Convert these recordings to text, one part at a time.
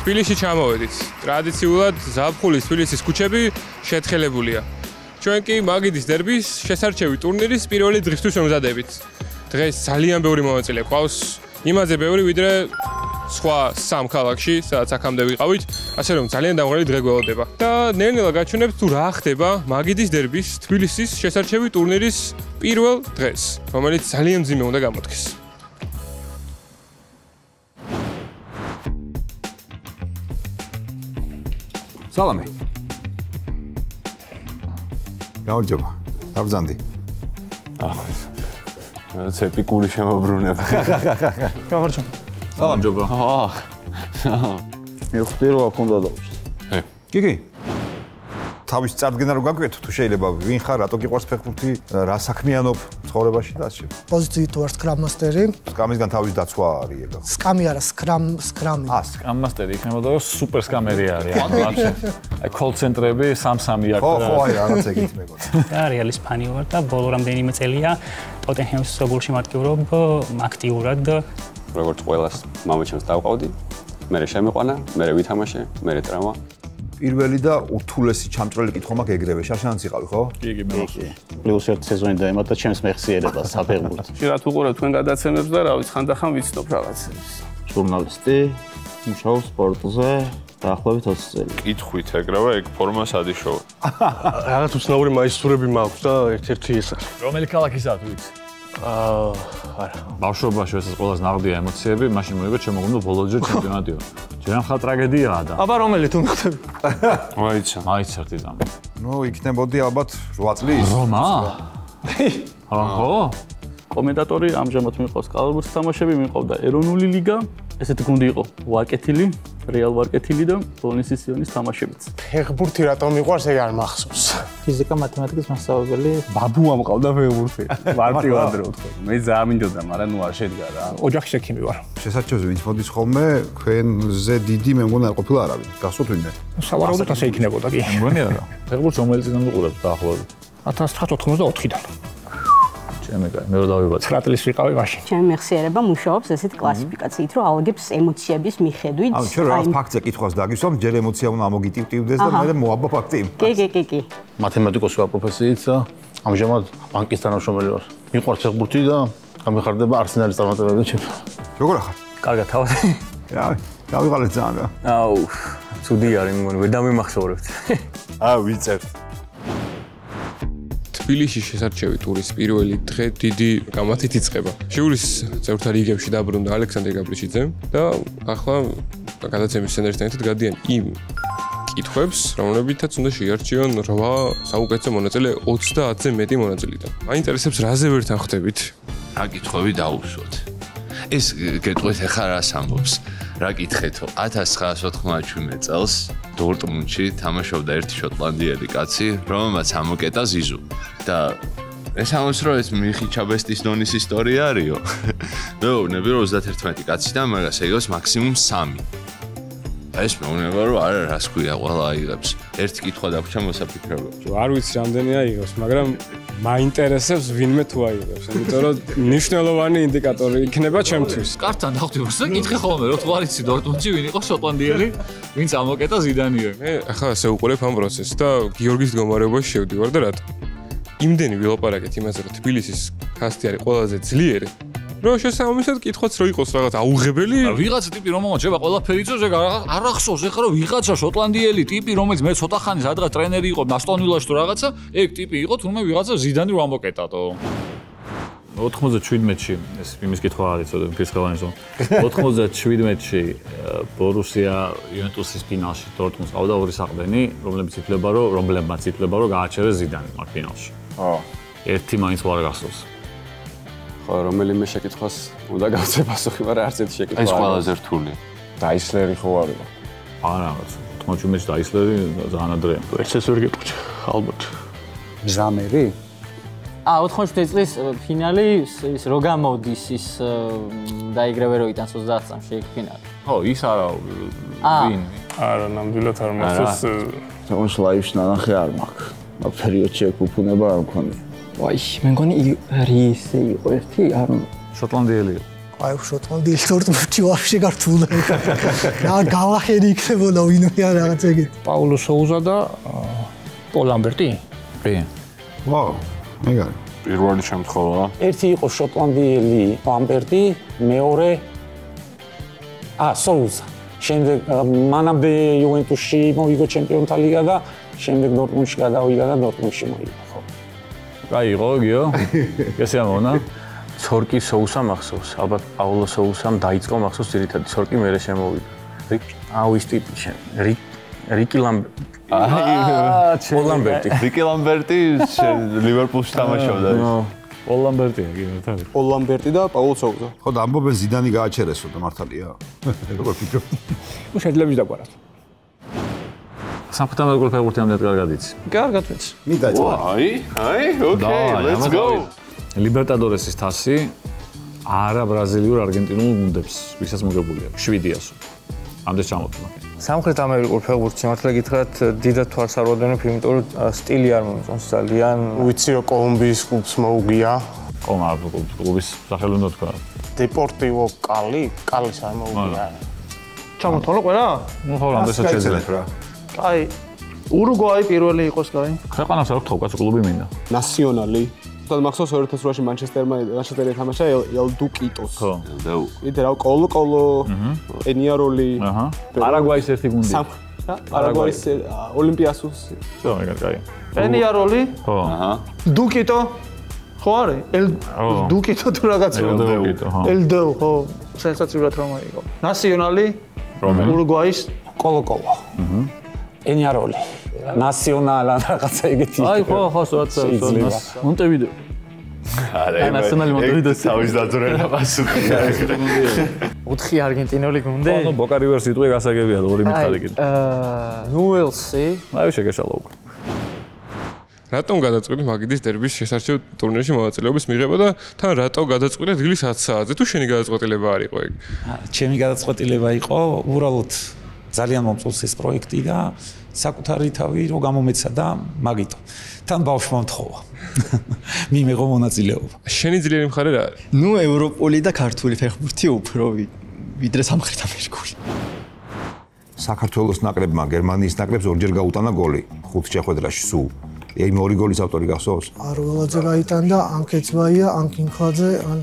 თბილისში ჩამოვედით. ტრადიციულად ზაფხულის თბილისის ქუჩები შეთხელებულია. ჩვენ კი მაგიდის დერბის შესარჩევი ტურნირის პირველი დღისთვის ვემზადებით. დღეს ძალიან ბევრი მონაწილე ყავს, იმაზე ბევრი ვიდრე სხვა სამ ქალაქში, სადაც აქამდე ვიყავით, ასე რომ ძალიან დამღრელი დღე გველოდება. და ნელ-ნელა გაჩვენებთ თუ რა ხდება მაგიდის დერბის თბილისის შესარჩევი ტურნირის პირველ დღეს, რომელიც ძალიან მძიმე უნდა გამოდგეს. სალამი. გამარჯობა. დაბრძანდი. ეს ეპიკური შემოbrunება. გამარჯობა. სალამჯობა. მიხდი რომ აქ უნდა დავუშვი. კი. თავის წარდგენა რო გაგვიეთ თუ შეიძლება ვინ ხარ, რატო გიყვარს ფეხბურთი, რა საქმიანობ ცხოვრებაში და ასე. პოზიციით ვარ Scrum Master-ი. სკამისგან თავის დაცვა არის ეგა. Scrum-ი არა, Scrum-ი. Scrum Master-ი იქნებოდა სუპერ სკამერი არის. აი call center-ები 3-3 აქ. ხო, აი რაღაც ეგ იქნებოდა. და რეალის ფანი ვარ და ბოლო რამდენიმე წელია ტოტენჰემის საგულში მარტივობ აქტიურად. როგორც ყველას მამაჩემს დავყავდი, მე შემიყვანა, მე ვითამაშე, მე ტრავმა. პირველი და უთულესი ჩამჭრელი კითხვა მაქვს ეგრევე. შარშანაც იყავი, ხო? კი, მე ვახსოვს. პლუს ერთ სეზონი დაემატა ჩემს მეხსიერებას საფეხბურთო. შეიძლება თუ ყურებ თქვენ გადაცემებს და რა ვიცი, ხანდახან ვიცნობ რაღაცებს. ჟურნალისტი, მუშაობ სპორტზე, დაახლოებით 20 წელი. კითხვით ეგრევე ეგ ფორმას ადიშოვა. რაღაც უცნაური მაისურები მაქვს და ერთ-ერთი ეს არის. რომელი ქალაქისაა თუ ვიცი? არა. ბავშვობაში ეს ყველაზე ნაღდია ემოციები, მაშინ მოიგო ჩემო გუნდო ბოლოჯერ ჩემპიონატიო. ჯერ ხა ტრაგედიაა და. აბა რომელი თუ მიხდები? მაიცა ერთი ზამი. ნუ იქნებოდი ალბათ 8 წლის. რომა? აჰო. კომენტატორი ამჟამად მიყვავს კალაბურს თამაშები, მიყვავდა ეროვნული ლიგა, ესეთი გუნდი იყო ვარკეთილი, რეალ ვარკეთილი და ბოლნისის სიონის თამაშებიც. ფეხბურთი რატომ მიყვარს ეგ არ მახსოვს. ფიზიკა, მათემატიკის მასწავლებელი. ბაბუა მყავდა ფეხბურთი. მარტივად რო ვთქვა. მე ძალიან მინდოდა, მაგრამ ნუ არ შედგა რა. ოჯახში ექიმი ვარ. შესაძლოა ვინც მოდის ხოლმე, ქვენზე დიდი მე მგონა არ ყოფილა არავინ. გასვოთ ვინმე. სავარაუდოდ ასე იქნებოდა კი. მგონია რა. ფეხბურთს რომელი წიგნი უყურებთ დაახლოებით? 1994-დან. ჩემი კაი, მე რო დავიბადა. 9 წლის ვიყავი მაშინ. ჩემი მეხსიერება მუშაობს ესეთ კლასიფიკაციით, რომ ალგებს ემოციების მიხედვით. ანუ ჩვენ რა ფაქტზე კითხვას დაგისვამ, ჯერ ემოცია უნდა ამოგიტივტივდეს და მე მოაბა ფაქტი. კი. მათემატიკოსი ვარ პროფესიით და ამჟამად ბანკის თანამშრომელი ვარ. მიყვარს ფეხბურთი და გამიხარდება არსენალის წარმატებები ჩემთვის. როგორ ახარ? კარგად თავად. დავიღალეთ ძალიან რა. აუ, ცუდი არის მგონი, ვერ დამიმახსოვრებთ. ვიწევთ. თბილისში შესარჩევი ტურის პირველი დღე დიდი გამართით იწყება. შეულის წევრთა რიგებში დაბრუნდა ალექსანდრე გაბრიჩიძე და ახლა გადაცემის სცენარისტთან ერთად გადიან იმ კითხვებს, რომლებითაც უნდა შეიარჩიონ 8 საუკეთესო მონაწილე 30-ზე მეტი მონაწილიდან. მაინტერესებს რაზე ვერ თანხდებით? რა კითხვები დაუსვოთ. ეს გეტყვით ახლა რას ამბობს? რა კითხეთო 1997 წელს დორტმუნდში თამაშობდა ერთი შოტლანდიელი კაცი, რომელმაც ამოკეტა ზიზუ და ეს ამბობს რომ ეს მიხი ჩაბესტის დონის ისტორია არისო. მეუბნები რომ 31 კაციდან მაგას ეგოს მაქსიმუმ 3. ეს მეუბნება რომ არა რას ქვია ყველა აიღებს. ერთი კითხვა დაგვრჩა მოსაფიქრებლად. არ ვიცი რამდენი აიღებს, მაგრამ მაინტერესებს ვინმე თუ აიღებს, იმიტომ რომ მნიშვნელოვანი ინდიკატორი იქნება ჩემთვის. კართან დავხვდებს და კითხე ხოლმე რომ თუ არ იცი დორტმუნდში ვინ იყო შოტლანდიელი, ვინც ამოკეტა ზიდანიო. მე ახლა ასე უყურებ ამ პროცესს და გიორგის მდგომარეობაში შევდივარ და რატო? იმდენი ვილაპარაკეთ იმაზე, რომ თბილისის კასტი არის ყველაზე ძლიერი. რომ შესაბამისად კითხვაც რო იყოს რაღაც აუღებელი. ვიღაცა ტიპი რომ მომაჩება ყველაფერი იწოს ეგ არ ახსოვს ეხლა რომ ვიღაცა შოტლანდიელი ტიპი რომელიც მე ცოტა ხანი სადღაც ტრენერი იყო ასტონ ვილაში თუ რაღაცა ეგ ტიპი იყო თუმცა ვიღაცა ზიდანი რო ამოკეტატო 97-ში ეს იმის კითხვა არის ცოტა ფისხალანიზო 97-ში ბორუსია იუვენტუსის ფინალში დორტმუნდს ყავდა ორი საყრდენი რომლებიც ითვლება რომ გააჩერეს ზიდანი მაგ ფინალში ერთი მაინც არ გახსოვს ხო რომელიმე შეკითხვას უნდა გავცე პასუხი, მაგრამ არც ერთი შეკითხვა ეს ყველაზე რთული. დაისლერი ხო არის? არა, 97-ში დაისლერი ძალიან ადრეა. ერთს ეს ვერ გეპუჩ, ალბათ. მზამერი? 97 წლის ფინალი ის რო გამოდის ის დაიგრევე რო იტანს 30 წამში იქ ფინალი. ხო, ის არა ვინ? არა, ნამდვილად არ მახსოვს. თუნდაც ლაივში ნანახი არ მაქვს. მაგ პერიოდში ეგ უფუნება არ მქონია. ვაი, მე მგონი რისი იყო ერთი, არ შოტლანდიელი. აი შოტლანდი დორტმუნდში ვაფშე გართულა. რა გავახენი იქნებოდა ვინმე ან რაღაც ეგეთი. პაულო სოუზა და პოლ ლამბერტი? კი. ვაუ, მეგარი. პირველი შემთხვევა. ერთი იყო შოტლანდიელი ლამბერტი, მეორე სოუზა. შემდეგ მანამდე იუვენტუსში მოვიგო ჩემპიონთა ლიგა და შემდეგ დორტმუნდში გადავიდა და დორტმუნდში მოვიდა. ხო. გაიგო, გიო? ესე ამონა? ცორკი სოუსა მახსოვს. ალბათ პაულო სოუსამ დაიწყო მახსოვს ძირითადად ცორკი მერე შემოვიდა. ის ტიპი შენ. რიკი ლამბერტი. პოლ ლამბერტი. რიკი ლამბერტი ლივერპულში თამაშობდა. პოლ ლამბერტია, კი, მართალი. პოლ ლამბერტი და პაულო სოუზა. ხო და ამბობენ ზიდანი გააჩერესო და მართალია. როგორ ფიქრობ? შეიძლება ვიდაგვარად. სამხთა მეგრულ ფეხბურთი ამდენ კარგად იცი. კარგად ვიცი. მიდა ეს. ოკეი, let's go. ლიბერტადორესის თასი არა ბრაზილიურ არგენტინულ გუნდებს, ვისაც მოგებული აქვს 7-ს. ამდენ ჩამოთვლა. სამხრეთ ამერიკულ ფეხბურთში მართლა გითხრათ დიდად თვალს არ ვადევნებ, იმიტომ რომ სტილი არ მომწონს ძალიან. ვიცი რომ კოლუმბიის კლუბს მოუგია. კლუბის სახელი უნდა თქვა. დეპორტივო კალის არ მოუგია. ჩამოთვალო ყველა? ნუ ხო ამდენსაც შეძლებ რა. აი ურუგვაი პირველი იყოს კაი. ქვეყანას აქვს თოვკაც კლუბი მინდა. ნასიონალი. თუმცა მახსოვს 2008-ში მანჩესტერი თამაშა ელ დუკიტოს. ხო. იდე რა კოლო, პენიაროლი. პარაგვაის ერთი გუნდი. პარაგვაის ოლიმპიასუს. ხო, ეგარ კაი. პენიაროლი? ხო. დუკიტო? ხო არის? დუკიტო თუ რაღაცა. ელდო, ხო. სენსაციურად რომ იყო. ნასიონალი? ურუგვაის კოლო. პენიაროლი. ნასიონალა რაღაცა ეგეთი. აი ხო, სოაცა. მონტევიდეო. არა, ნასიონალი მონტევიდეო თავის დაძრენა პასუხია. 4 არგენტინული გუნდი? ხო, ბოკა რივერ სიტყვი გასაგებია, ორი მითხარი კიდე. ნუელსი. აი შეგეშალა უკვე. რატომ გადაწყვიტე მაგიდის დერბის შესარჩევ ტურნირში მონაწილეობის მიღება და თან რატო გადაწყვიტე დილის 10 საათზე თუ შენი გადაწყვეტილება არ იყო ეგ? ჩემი გადაწყვეტილება იყო უბრალოდ ძალიან მომწონს ეს პროექტი და საკუთარი თავი რო გამომეცა და მაგითო. თან ბავშვმა მთხოვა. მიმეღო მონაწილეობა. შენი ძლიერი მხარე რა არის? ნუ ევროპული და ქართული ფეხბურთი უფრო ვიდრე სამხრეთ ამერიკული. საქართველოს ნაკრებმა გერმანიის ნაკრებს ორჯერ გაუტანა გოლი 5 შეხვედრაში სულ. იმ ორი გოლის ავტორი გახსოვს? არველაძე გაიტანდა, ან კეცბაია, ან კინქაძე, ან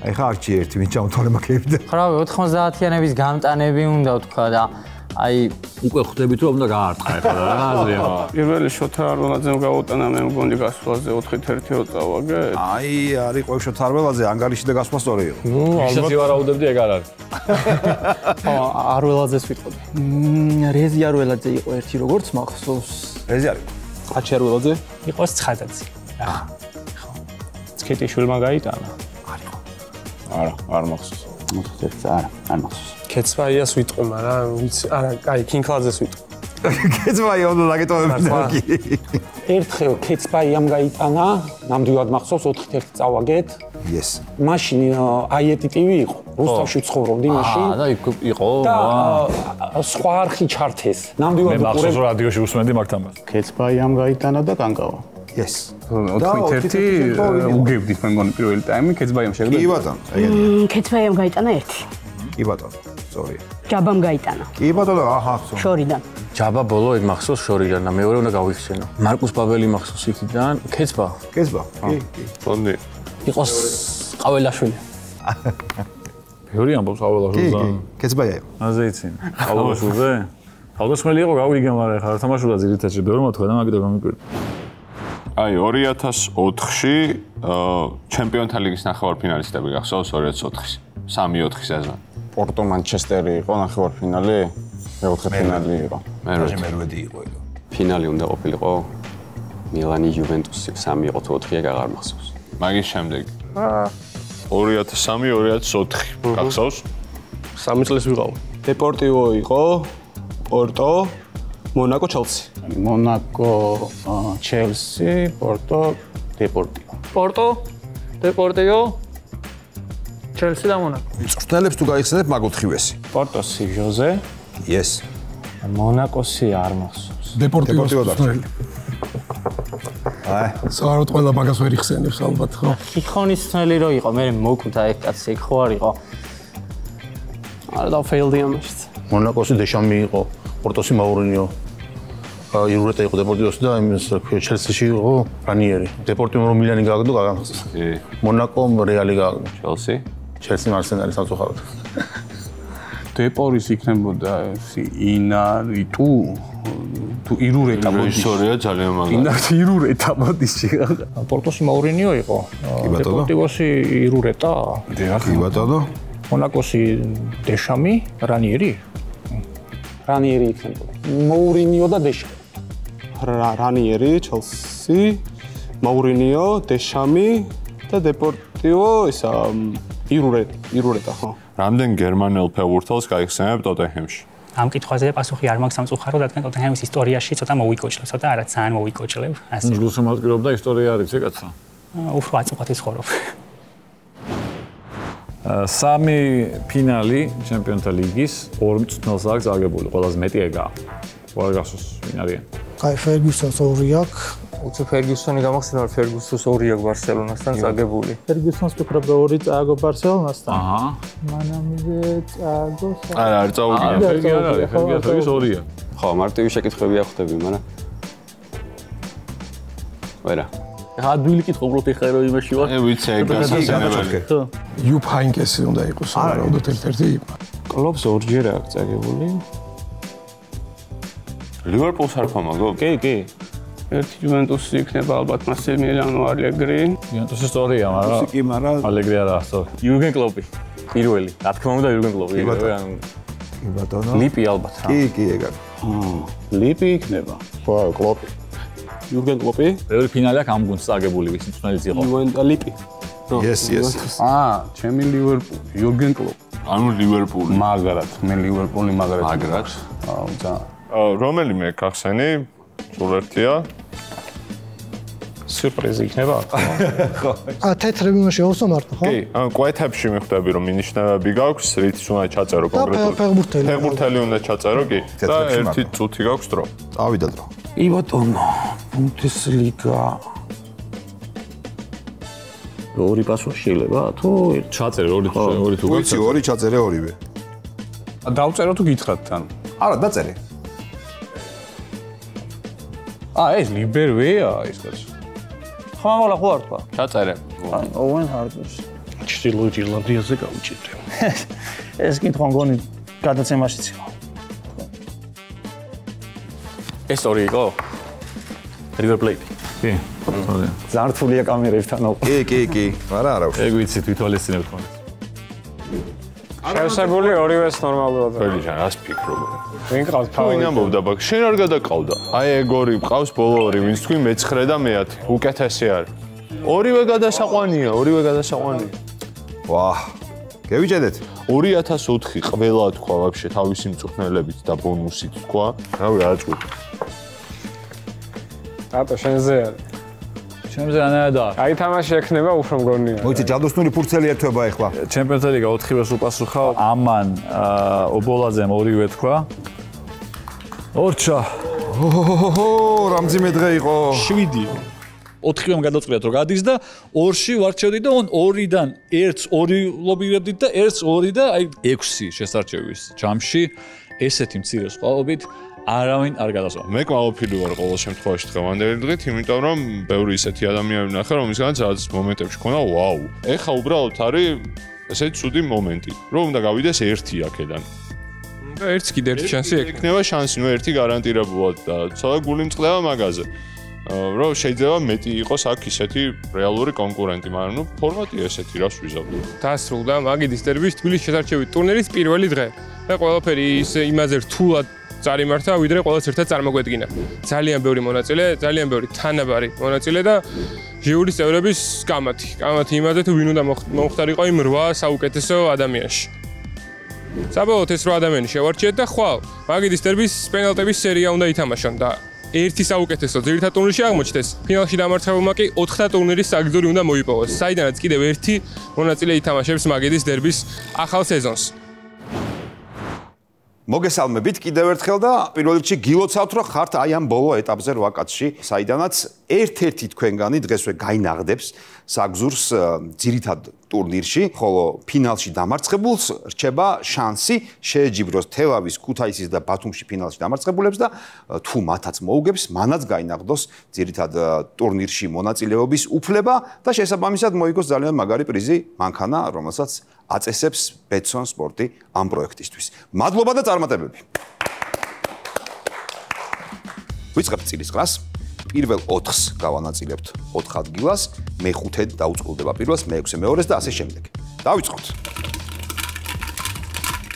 აი ხა არჩი ერთი ვინ ჩამოთვალე მაგებიდან. ხრავი 90-იანების გამტანები უნდა ვთქვა და აი უკვე ხვდებით რომ უნდა გაარტყა ეხლა რა აზრია? პირველი შოთა არველაძემ გაუტანა მე მგონი გასვლაზე 4-1 რო წავაგე. აი არ იყო შოთა არველაძე ანგარიში და გასვლა სწორი იყო. ვისაც ივარაუდებდი ეგ არ არის. არველაძეს ვიტყოდი. რეზი არველაძე იყო ერთი როგორც მახსოვს. რეზი არის? ხაჩი არველაძე? იყოს ცხადაძე. ხო. ცკეტიშვილმა გაიტანა. არა, არ მახსოვს. არ მახსოვს. კეცბაიას ვიტყვი, მაგრამ ვიცი, არა, კაი, კინქაძეს ვიტყვი. კეცბაია უნდა დაგეტოვებინა კი. ერთხელ კეცბაიამ გაიტანა, ნამდვილად მახსოვს 4-1 წავაგეთ. Yes. მაშინ აიეტიტივი იყო. რუსთავში ცხოვრობდი მაშინ. და იყო. და სხვა არხი ჩართეს. ნამდვილად მე მახსოვს რადიოში უსმენდი მაგ თამაშს. კეცბაიამ გაიტანა და კანკავა. Yes. 4-1 უგებდით მე მგონი პირველი ტაიმი კეცბაიამ შეგდა. კი ბატონო, ეგენია. კეცბაიამ გაიტანა 1. კი ბატონო, სწორია. ჯაბამ გაიტანა. კი ბატონო, აჰა, შორიდან. ჯაბა ბოლო ეგ მახსოვს შორიდან და მეორე უნდა გავიხსენო. მარკუს პაველი მახსოვს იქიდან, კეცბა. კეცბა. კი. ფონდი. იყოს ყაველაშვილი. ბევრი ამბობს ყაველაშვილზე. კი, კეცბაია. აზე იცინი. ყაველაშვილზე? თავდასხმელი იყო გავიგე, მაგრამ ხარ თამაშობდა ძირითადად ბევრმა თქვა და მაგით გამიკვირდა. აი 2004-ში ჩემპიონთა ლიგის ნახევარფინალისტები გახსოვს 2004-ის. 3-4 სეზონი. პორტო მანჩესტერი იყო ნახევარფინალი, მეოთხე ფინალი იყო. მერვედი იყო ეგ. ფინალი უნდა ყოფილიყო მილანი იუვენტუსი 3 იყო თუ 4 ეგ აღარ მახსოვს. მაგის შემდეგ 2003-2004 გახსოვს? 3 წელს ვიყავ. დეპორტივო იყო, პორტო, მონაკო, ჩელსი. მონაკო, ჩელსი, პორტო, დეპორტივო. პორტო, დეპორტივო, ჩელსი და მონაკო. მწვრთნელებს თუ გაიხსენებ მაგ 4-ვესი. პორტოსი ჟოზე. Yes. მონაკოსი არ მახსოვს. დეპორტივო და საერთოდ ყველა მაგას ვერ იხსენებს ალბათ ხო? ხიხონის თველი რო იყო, მე მოკვდა ეგ კაცი, ეგ ხო არ იყო? არა და ფეილდი ამაშიც. მონაკოსი დეშამი იყო, პორტოსი მაურინიო. იურეტა იყო დეპორტივოსი და იმის ჩელსიში იყო რანიერი. დეპორტივო რომ მილანი გააგდო გაგახსნა. მონაკომ რეალი გააგდო. ჩელსი? ჩელსი მარსენალი სამწუხაროდ. დეპორის იქნებოდა ინარი თუ ირურეტა მოდის. ისტორია ძალიან მაგარი. ინარი ირურეტა მოდის. პორტოსი მაურინიო იყო. დეპორტივოსი ირურეტა. კი ბატონო. მონაკოსი დეშამი, რანიერი? რანიერი იქნებოდა. მაურინიო და დეშამი. რანიერი, ჩელსი, მაურინიო, დეშამი და დეპორტივო ისა ირურეტა ხო? რამდენ გერმანელ ფეხბურთელს გაიხსენებ ტოტენჰემში? ამ კითხვაზე პასუხი არ მაქვს სამწუხაროდ, რადგან ტოტენჰემის ისტორიაში ცოტა მოვიკოჩლებ, ცოტა არა ძალიან მოვიკოჩლებ. ასე. გულშემატკივრობდა ისტორია არის ეკაცა. უფრო აწუხათი ცხოვრობ. სამი ფინალი ჩემპიონთა ლიგის ორ მწვრთნელს აქვს აგებული, ყველაზე მეტი ეგაა. რა გახსოვს ვინ არიან? აი ფერგუსონს ორი აქვს. უცებ ფერგუსონი გამახსენდა, ფერგუსონს ორი აქვს ბარსელონასთან წაგებული. ფერგუსონს ვფიქრობ და ორი წააგო ბარსელონასთან. აჰა. მანამდე წააგო. არა, არ წაუგია. ფერგუსონს ორია. ხო, მარტივი შეკითხვები ახვდები, მაგრამ ვერა. ადვილი კითხვა უბრალოდ ეხარო იმაში ვარ. ვიცი, ეგ გასასწრებელი. იუფ ჰაინკესი უნდა იყოს რაოდოთ ერთ-ერთი. კლუბს ორჯერ აქვს წაგებული. ლივერპულს არ ფამაგო? კი. ერთი ჯუვენტუსი იქნება ალბათ მასიმილიანო ალეგრი. ჯუვენტუსი სწორია, მაგრამ კი, მაგრამ ალეგრი არა, სწორი. იურგენ კლოპი. პირველი. რა თქმა უნდა იურგენ კლოპი. კი ბატონო. ლიპი ალბათ რა. კი, ეგ არის. ლიპი იქნება. ხო, კლოპი. იურგენ კლოპი. ბევრი ფინალი აქვს ამ გუნდს წაგებული, ვის მწვრთნელიც იყო. ლიპი. Yes. ჩემი ლივერპული, იურგენ კლოპი. ანუ ლივერპული. მაგრად, მე ლივერპული მაგრად. მაგრად? აუ, ძა. რომელიმე გახსენი? სულ ერთია. სიურპრიზი იქნება? ხო. თეთრები მაშინ ავსამარტო, ხო? კი, ან კვეთებში მიხვდები რომ მინიშნებები გაქვს, რითიც უნდა ჩაწერო კონკრეტულად. ფეხბურთელი უნდა ჩაწერო, კი. და ერთი წუთი გაქვს დრო. წავიდა დრო. კი ბატონო, ბუნდესლიგა. ორი პასუხი შეიძლება თუ ჩაწერე ორი თუ ვიცი, ორი ჩაწერე ორივე. დავწერო თუ გითხრათ თან? არა, დაწერე. ეს ლიბერვეა ის კაცი. ხმამაღლა ხო არ თქვა? ჩაწერე. ოუენ ჰარდერს. ჩრდილოეთ ირლანდიაზე გავუჭირდე. ეს კითხვა მგონი გადაცემაშიც იყო. ეს ორი იყო? River Plate. კი. ზართულია კამერებთან. კი. არა. ეგ ვიცი თვითვალესწინებ ხოლმე. შევსებული ორივეს ნორმალურად. ფელიჯან, რას ფიქრობ? ვინ ყავს თავი? ვინ ამბობდა ბაქ? შენ არ გადაკავდა? აი ეგ ორი ყავს ბოლო ორი, ვინც თქვი მე-9 და მე-10. უკეთესი არის. ორივე გადასაყვანია. ვაჰ. გევიჭედეთ? 2004 ყველა თქვა ვაფშე თავისი მწვრთნელებით და ბონუსით თქვა. რავი, რა წვით. ატო შენზე არის. ჩემზე ანადა. აი თამაში ექნება უფრო მგონია. მოიცი ჯადოსნური ფურცელი ერთვება ახლა. ჩემპიონთა ლიგა 4-ს უპასუხავ. ამან ობოლაძემ ორივე თქვა. ორჩა. რამზიმე დღე იყო. 7. 4-ემ გადაწყვეტა რომ გადის და 2-ში ვარჩევდი და 2-დან 1-ს 2 ლობირებდით და 1-ს 2 და აი 6 შესარჩევის ჯამში ესეთი მცირე სხვაობით არავინ არ გადასვა. მე კმაყოფილი ვარ ყოველ შემთხვევაში დღევანდელი დღით, იმიტომ რომ ბევრი ისეთი ადამიანი ვნახე, რომლისგანაც რაღაც მომენტებში ქონა, ვაუ. ეხა უბრალოდ არის ესეთი ცუდი მომენტი, რომ უნდა გავიდეს ერთი აქედან. და ერთს კიდე ერთი შანსი ექნება შანსი, ნუ ერთი გარანტირებულად და ცოტა გული მწყდება მაგაზე. რომ შეიძლება მეტი იყოს აქ ისეთი რეალური კონკურენტი, მაგრამ ნუ ფორმატია ესეთი, რას ვიზავდი. დასრულდა მაგიდის დერბის თბილისის შესარჩევი ტურნირის პირველი დღე. და ყველაფერი იმაზე რთულად წარიმართა, ვიდრე ყველას ერთად წარმოგვედგინა. ძალიან ბევრი მონაწილე, ძალიან ბევრი თანაბარი მონაწილე და ჟიურის წევრების კამათი. კამათი იმაზე თუ ვინ უნდა მომხდარიყო იმ 8 საუკეთესო ადამიანში. საბოლოოდ ეს 8 ადამიანი შევარჩიეთ და ხვალ მაგიდის დერბის პენალტების სერია უნდა ითამაშონ და ერთი საუკეთესო ძირითად ტურნირში აღმოჩნდეს. ფინალში დამარცხებულმა კი 4 ტურნირის საგზური უნდა მოიპოვოს. საიდანაც კიდევ ერთი მონაწილე ითამაშებს მაგიდის დერბის ახალ სეზონს. მოგესალმებით კიდევ ერთხელ და პირველ რიგში გილოცავთ რომ ხართ აი ამ ბოლო ეტაპზე 8 კაცში, საიდანაც ერთ-ერთი თქვენგანი დღესვე გაინაღდებს საგზურს ძირითად ტურნირში, ხოლო ფინალში დამარცხებულს რჩება შანსი შეეჯიბროს თელავის, ქუთაისის და ბათუმში ფინალში დამარცხებულებს და თუ მათაც მოუგებს, მანაც გაინაღდოს ძირითად ტურნირში მონაწილეობის უფლება და შესაბამისად მოიგოს ძალიან მაგარი პრიზი მანქანა, რომელსაც აწესებს ბეტსონ სპორტი ამ პროექტისთვის. მადლობა და წარმატებები. ვიწყებთ წილისყრას. პირველ 4-ს გავანაწილებთ 4 ადგილას, მე-5 დაუწყვილდება პირველს, მე-6 მეორეს და ასე შემდეგ. დავიწყოთ.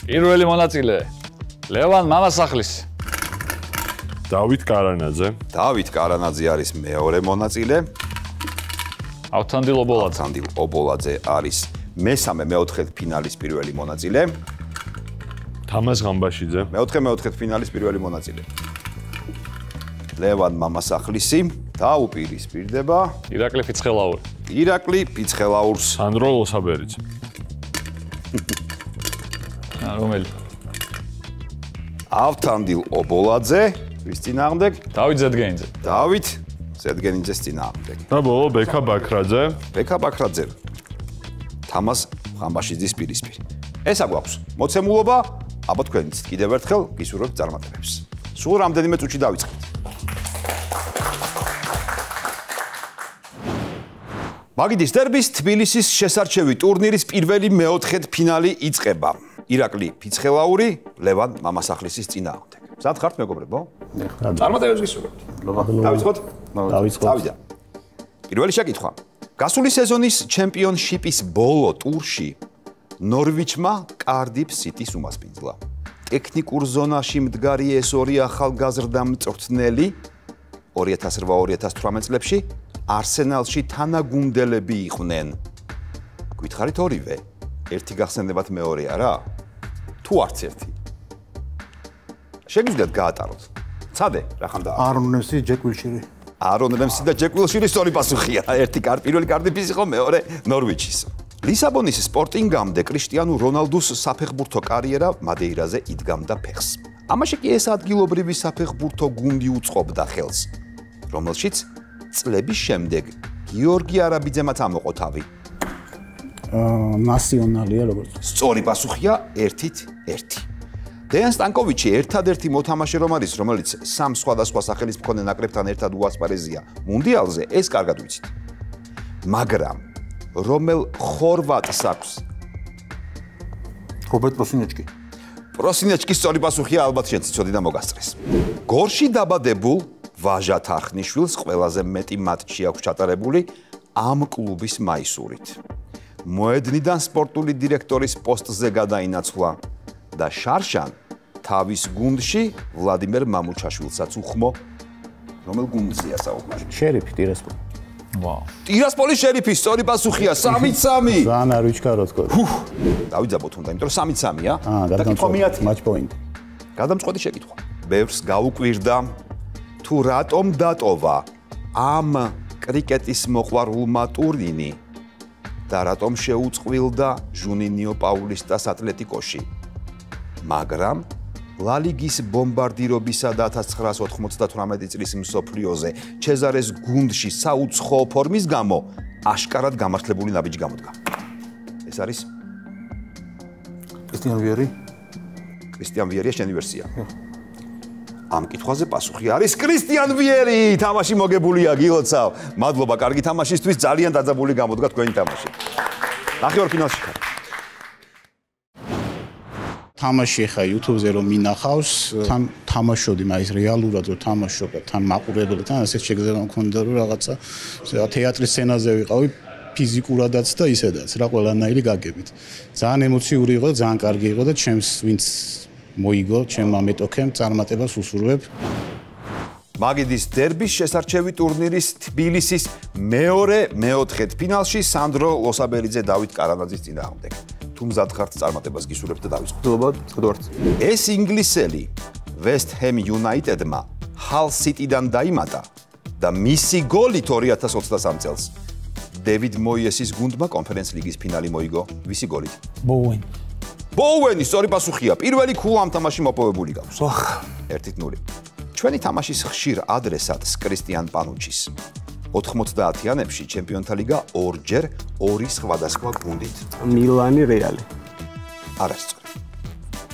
პირველი მონაწილე ლევან მამასახლის. დავით კარანაძე. დავით კარანაძე არის მეორე მონაწილე. ავთანდილ ობოლაძე. ავთანდილ ობოლაძე არის მესამე მეოთხედ ფინალის პირველი მონაწილე. თამაზ ღამბაშიძე. მეოთხედ ფინალის პირველი მონაწილე. ლევან მამასახლისი დაუპირისპირდება ირაკლი ფიცხელაური. ირაკლი ფიცხელაურს. სანდრო ლოსაბერიძე. რომელი? ავთანდილ ობოლაძე, ვის წინააღმდეგ? დავით ზედგენიძე. დავით ზედგენიძეს წინააღმდეგ. და ბოლო ბექა ბაქრაძე. ბექა ბაქრაძე. თამაზ ღამბაშიძის პირისპირ. ეს აგვაქვს მოცემულობა, აბა თქვენიც კიდევ ერთხელ გისურვებთ წარმატებებს. სულ რამდენიმე წუთში დავიწყებთ. მაგიდის დერბის თბილისის შესარჩევი ტურნირის პირველი მეოთხედ ფინალი იწყება. ირაკლი ფიცხელაური, ლევან მამასახლისის წინააღმდეგ. მზად ხართ მეგობრებო? წარმატებებს გისურვებთ. დავიწყოთ? დავიწყოთ. წავიდა. პირველი შეკითხვა. გასული სეზონის ჩემპიონშიპის ბოლო ტურში ნორვიჩმა კარდიფ სიტის უმასპინძლა. ტექნიკურ ზონაში მდგარი ეს ორი ახალგაზრდა მწვრთნელი 2008-2018 წლებში არსენალში თანაგუნდელები იყვნენ. გითხარით ორივე? ერთი გახსენდებათ მეორე არა? თუ არც ერთი? შეგიძლიათ გაატაროთ. ცადე, რახან და არონ რემსი, ჯეკ ვილშირი. არონ რემსი და ჯეკ ვილშირის სწორი პასუხია. ერთი პირველი კარდიფის იყო, მეორე ნორვიჩის. ლისაბონის სპორტინგამდე კრისტიანუ რონალდუს საფეხბურთო კარიერა მადეირაზე იდგამდა ფეხს. ამაში კი ეს ადგილობრივი საფეხბურთო გუნდი უწყობდა ხელს, რომელშიც წლების შემდეგ გიორგი არაბიძემაც ამოყო თავი. ნაციონალია როგორც. სწორი პასუხია 1-1. დეიან სტანკოვიჩი ერთადერთი მოთამაშე რომ არის, რომელიც 3 სხვადასხვა სახელის მქონე ნაკრებთან ერთად უასპარეზია მუნდიალზე, ეს კარგად ვიცით. მაგრამ რომელ ხორვატს აქვს? რობერტ პროსინეჩკი. პროსინეჩკის სწორი პასუხია, ალბათ შენ ციცოდი და მოგასწრეს. გორში დაბადებულ ვაჟა თარხნიშვილს ყველაზე მეტი მატჩი აქვს ჩატარებული ამ კლუბის მაისურით. მოედნიდან სპორტული დირექტორის პოსტზე გადაინაცვლა და შარშან თავის გუნდში ვლადიმერ მამუჩაშვილსაც უხმო. რომელ გუნდზეა საუბარი? შერიფი ტირასპოლი. ვაუ. ტირასპოლის შერიფის სწორი პასუხია 3-3. ძალიან არ ვიჩქარო თქო. დავიძაბოთ უნდა, იმიტომ რომ 3-3-ია. და კითხვა მიათი. матч პოინტი. გადამწყვეტი შეკითხვა. ბევრს გაუკვირდა თუ რატომ დატოვა ამ კრიკეტის მოყვარულმა ტურნირი და რატომ შეუწყვილდა ჟუნინიო პაულისტას ატლეტიკოში. მაგრამ ლა ლიგის ბომბარდირობისა და 1998 წლის მსოფლიოზე ჩეზარეს გუნდში საუცხოო ფორმის გამო აშკარად გამართლებული ნაბიჯი გამოდგა. ეს არის კრისტიან ვიერი. კრისტიან ვიერია შენი ვერსია. ამ კითხვაზე პასუხი არის კრისტიან ვიერი. თამაში მოგებულია, გილოცავ. მადლობა კარგი თამაშისთვის, ძალიან დაძაბული გამოდგა თქვენი თამაში. ნახევარფინალში ხარ. თამაში ხა YouTube-ზე რომ მინახავს, თან თამაშობდი, მაგრამ რეალურად რომ თამაშობ, თან მაყურებელთან ასეთ შეგრძნება მქონდა რომ რაღაცა თეატრის სცენაზე ვიყავი ფიზიკურადაც და ისედაც რა ყველანაირი გაგებით. ძალიან ემოციური იყო და ძალიან კარგი იყო და ჩემს ვინც მოიგო, ჩემმა მეტოქემ წარმატებას უსურვებ. მაგიდის დერბის შესარჩევი ტურნირის თბილისის მეორე მეოთხედ ფინალში სანდრო ლოსაბერიძე დავით კარანაძის წინააღმდეგ. თუ მზად ხართ წარმატებას გისურვებთ და დავიწყოთ. ეს ინგლისელი West Ham United-მა Hull City-დან დაიმატა და მისი გოლით 2023 წელს დევიდ მოიესის გუნდმა კონფერენს ლიგის ფინალი მოიგო. ვისი გოლით? ბოუენ. ბოუენი სწორი პასუხია. პირველი ქულა ამ თამაში მოპოვებული გაქვს. 1-0. ჩვენი თამაშის ხშირ ადრესატს კრისტიან პანუჩის 90-იანებში ჩემპიონთა ლიგა ორჯერ ორი სხვადასხვა გუნდით. მილანი, რეალი. არასწორი.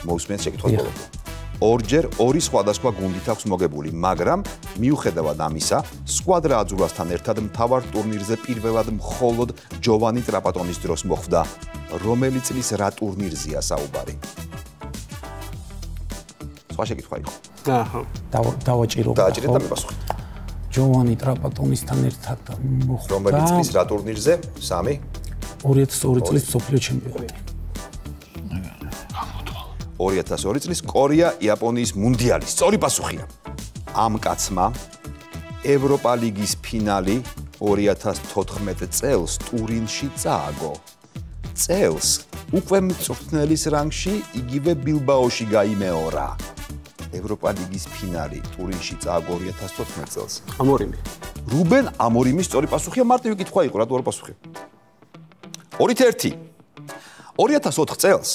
მოусმენთ შეკითხვას ბოლომდე. ორჯერ ორი სხვადასხვა გუნდით აქვს მოგებული, მაგრამ მიუხედავად ამისა, სკვადრა აძულასთან ერთად მთავარ ტურნირზე პირველად მხოლოდ ჯოვანი ტრაპატონის დროს მოხვდა. რომელი წლის რა ტურნირზეა საუბარი? სხვა შეკითხვა იყო. აჰა. დავაჭირო. დააჭირეთ და მიპასუხეთ. ჯოვანი ტრაპატონისთან ერთად მოხვდა. რომელი წლის რა ტურნირზე? 3. 2002 წლის მსოფლიო ჩემპიონატი. 2002 წლის კორეა-იაპონიის მუნდიალი. სწორი პასუხია. ამ კაცმა ევროპა ლიგის ფინალი 2014 წელს ტურინში წააგო. წელს უკვე მწვრთნელის რანგში იგივე ბილბაოში გაიმეორა. ევროპა ლიგის ფინალი ტურინში წააგო 2014 წელს. ამორიმი. რუბენ ამორიმის სწორი პასუხია. მარტივი კითხვა იყო, რატო არ პასუხი? 2-1. 2004 წელს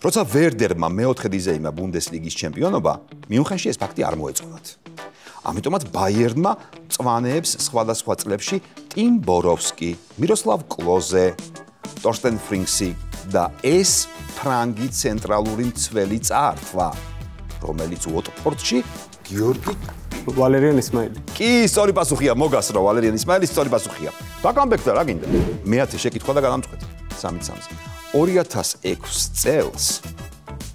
როცა ვერდერმა მეოთხე დიზაინა ბუნდესლიგის ჩემპიონობა, მიუნხენში ეს ფაქტი არ მოეწყონათ. ამიტომაც ბაიერნმა მწვანეებს სხვადასხვა წლებში ტიმ ბოროვსკი, მიროსლავ კლოზე, ტორსტენ ფრინქსი და ეს ფრანგი ცენტრალური მცველი წაართვა, რომელიც უოტფორდში გიორგი ვალერიან ისმაილი. კი, სწორი პასუხია, მოგასწრო ვალერიან ისმაილის სწორი პასუხია. დაკამბექდა რა გინდა? მეათე შეკითხვა და განამწყვეტ. 3-3. 2006 წელს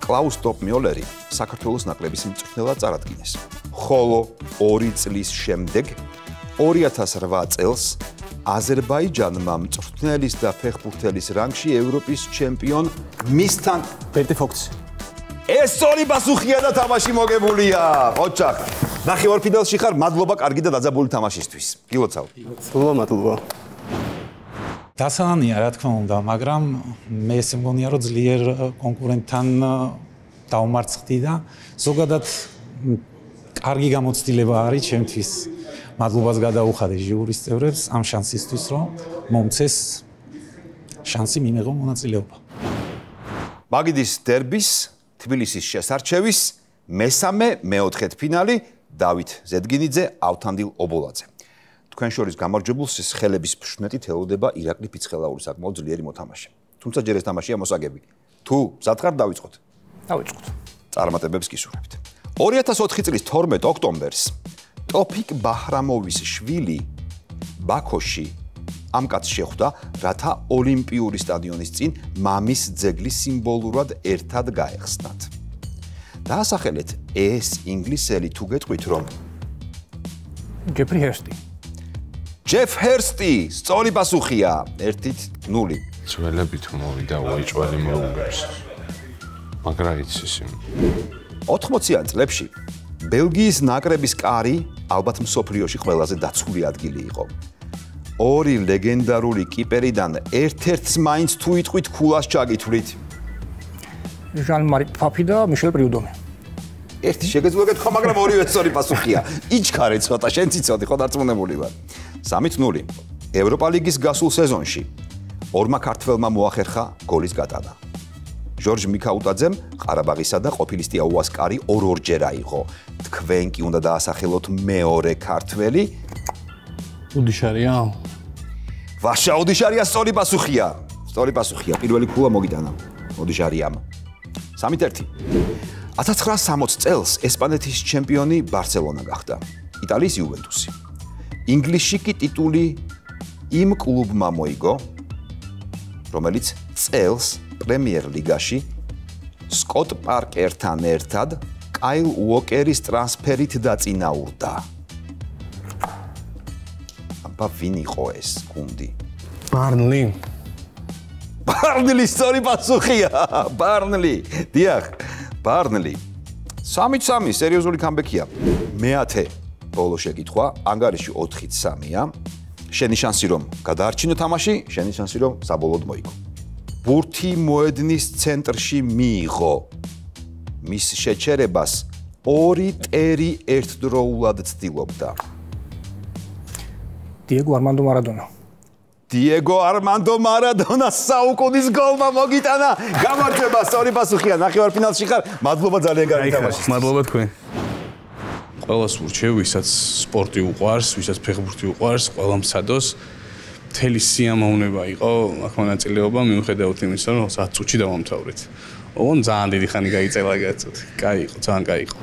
კლაუს ტოპ-მიოლერი საქართველოს ნაკრების მწვრთნელად წარადგინეს. ხოლო 2 წლის შემდეგ 2008 წელს აზერბაიჯანმა მწვრთნელის და ფეხბურთელის რანგში ევროპის ჩემპიონ მისთან ბერტი ფოქსი. ეს სწორი პასუხია და თამაში მოგებულია. ოჩახ. ნახევარფინალში ხარ, მადლობა კარგი და დაძაბული თამაშისთვის. გილოცავ. მადლობა. დასანია რა თქმა უნდა, მაგრამ მე ესე მგონია რომ ძლიერ კონკურენტთან დაუმარცხდი და ზოგადად კარგი გამოცდილება არის ჩემთვის. მადლობას გადაუხადე ჟიურის წევრებს ამ შანსისთვის, რომ მომცეს შანსი მიმეღო მონაწილეობა. მაგიდის დერბის, თბილისის შესარჩევის მესამე მეოთხედფინალი დავით ზედგინიძე, ავთანდილ ობოლაძე. თქვენ შორის გამარჯვებულს ხელების ფშვნეტით ელოდება ირაკლი ფიცხელაური საკმაოდ ძლიერი მოთამაშე. თუმცა ჯერ ეს თამაშია მოსაგები. თუ მზად ხარ დავიწყოთ. დავიწყოთ. წარმატებებს გისურვებთ. 2004 წლის 12 ოქტომბერს ტოფიკ ბაჰრამოვის შვილი ბაქოში ამ კაცს შეხვდა, რათა ოლიმპიური სტადიონის წინ მამის ძეგლი სიმბოლურად ერთად გაეხსნათ. დაასახელეთ ეს ინგლისელი თუ გეტყვით რომ ჯეფრი ჰერსტი. ჯეფ ჰერსტი, სწორი პასუხია. 1-0. ძველები თუ მოვიდა უიჭველი მოუგებს. მაგრა იცის იმ 80-იან წლებში ბელგიის ნაკრების კარი ალბათ მსოფლიოში ყველაზე დაცული ადგილი იყო. ორი ლეგენდარული კიპერიდან ერთ-ერთს მაინც თუ იტყვით ქულას ჩაგითვლით. ჟან-მარი ფაფი და მიშელ პრიუდომი. ერთი შეგეძლო გეთქვა, მაგრამ ორივე სწორი პასუხია. იჩქარე ცოტა, შენ ციცოდი, ხო დარწმუნებული ვარ. 3-0. ევროპა ლიგის გასულ სეზონში ორმა ქართველმა მოახერხა გოლის გატანა. ჟორჟ მიქაუტაძემ ყარაბაღისა და ყოფილი სტიაუას კარი ორ-ორჯერ აიღო. თქვენ კი უნდა დაასახელოთ მეორე ქართველი. უდიშარია. ვაშა უდიშარია სწორი პასუხია. სწორი პასუხია. პირველი ქულა მოგიტანა უდიშარიამ. 3-1. 1960 წელს ესპანეთის ჩემპიონი ბარსელონა გახდა. იტალიის იუვენტუსი. ინგლისში კი ტიტული იმ კლუბმა მოიგო, რომელიც წელს პრემიერ ლიგაში სკოტ პარკერთან ერთად კაილ უოკერის ტრანსფერით დაწინაურდა. აბა ვინ იყო ეს გუნდი? ბარნლი. ბარნლი სწორი პასუხია. ბარნლი. დიახ. ბარნლი. 3-3 სერიოზული კამბექია. მეათე ბოლო შეკითხვა, ანგარიში 4-3-ია. შენი შანსი რომ გადაარჩინო თამაში, შენი შანსი რომ საბოლოოდ მოიგო. ბურთი მოედნის ცენტრში მიიღო. მის შეჩერებას ორი ტერი ერთდროულად ცდილობდა. დიეგო არმანდო მარადონა. დიეგო არმანდო მარადონას საუკუნის გოლმა მოგიტანა. გამარჯვება, სწორი პასუხია. ნახევარფინალში ხარ. მადლობა ძალიან კარგი თამაში. მადლობა თქვენ. ყველას ვურჩევ, ვისაც სპორტი უყვარს, ვისაც ფეხბურთი უყვარს, ყველამ სცადოს. მთელი სიამოვნება იყო აქ მონაწილეობა, მიუხედავად იმისა, რომ 10 წუთში დავამთავრეთ. ოღონდ ძალიან დიდი ხანი გაიწელა გაცოთ. კაი იყო, ძალიან კაი იყო.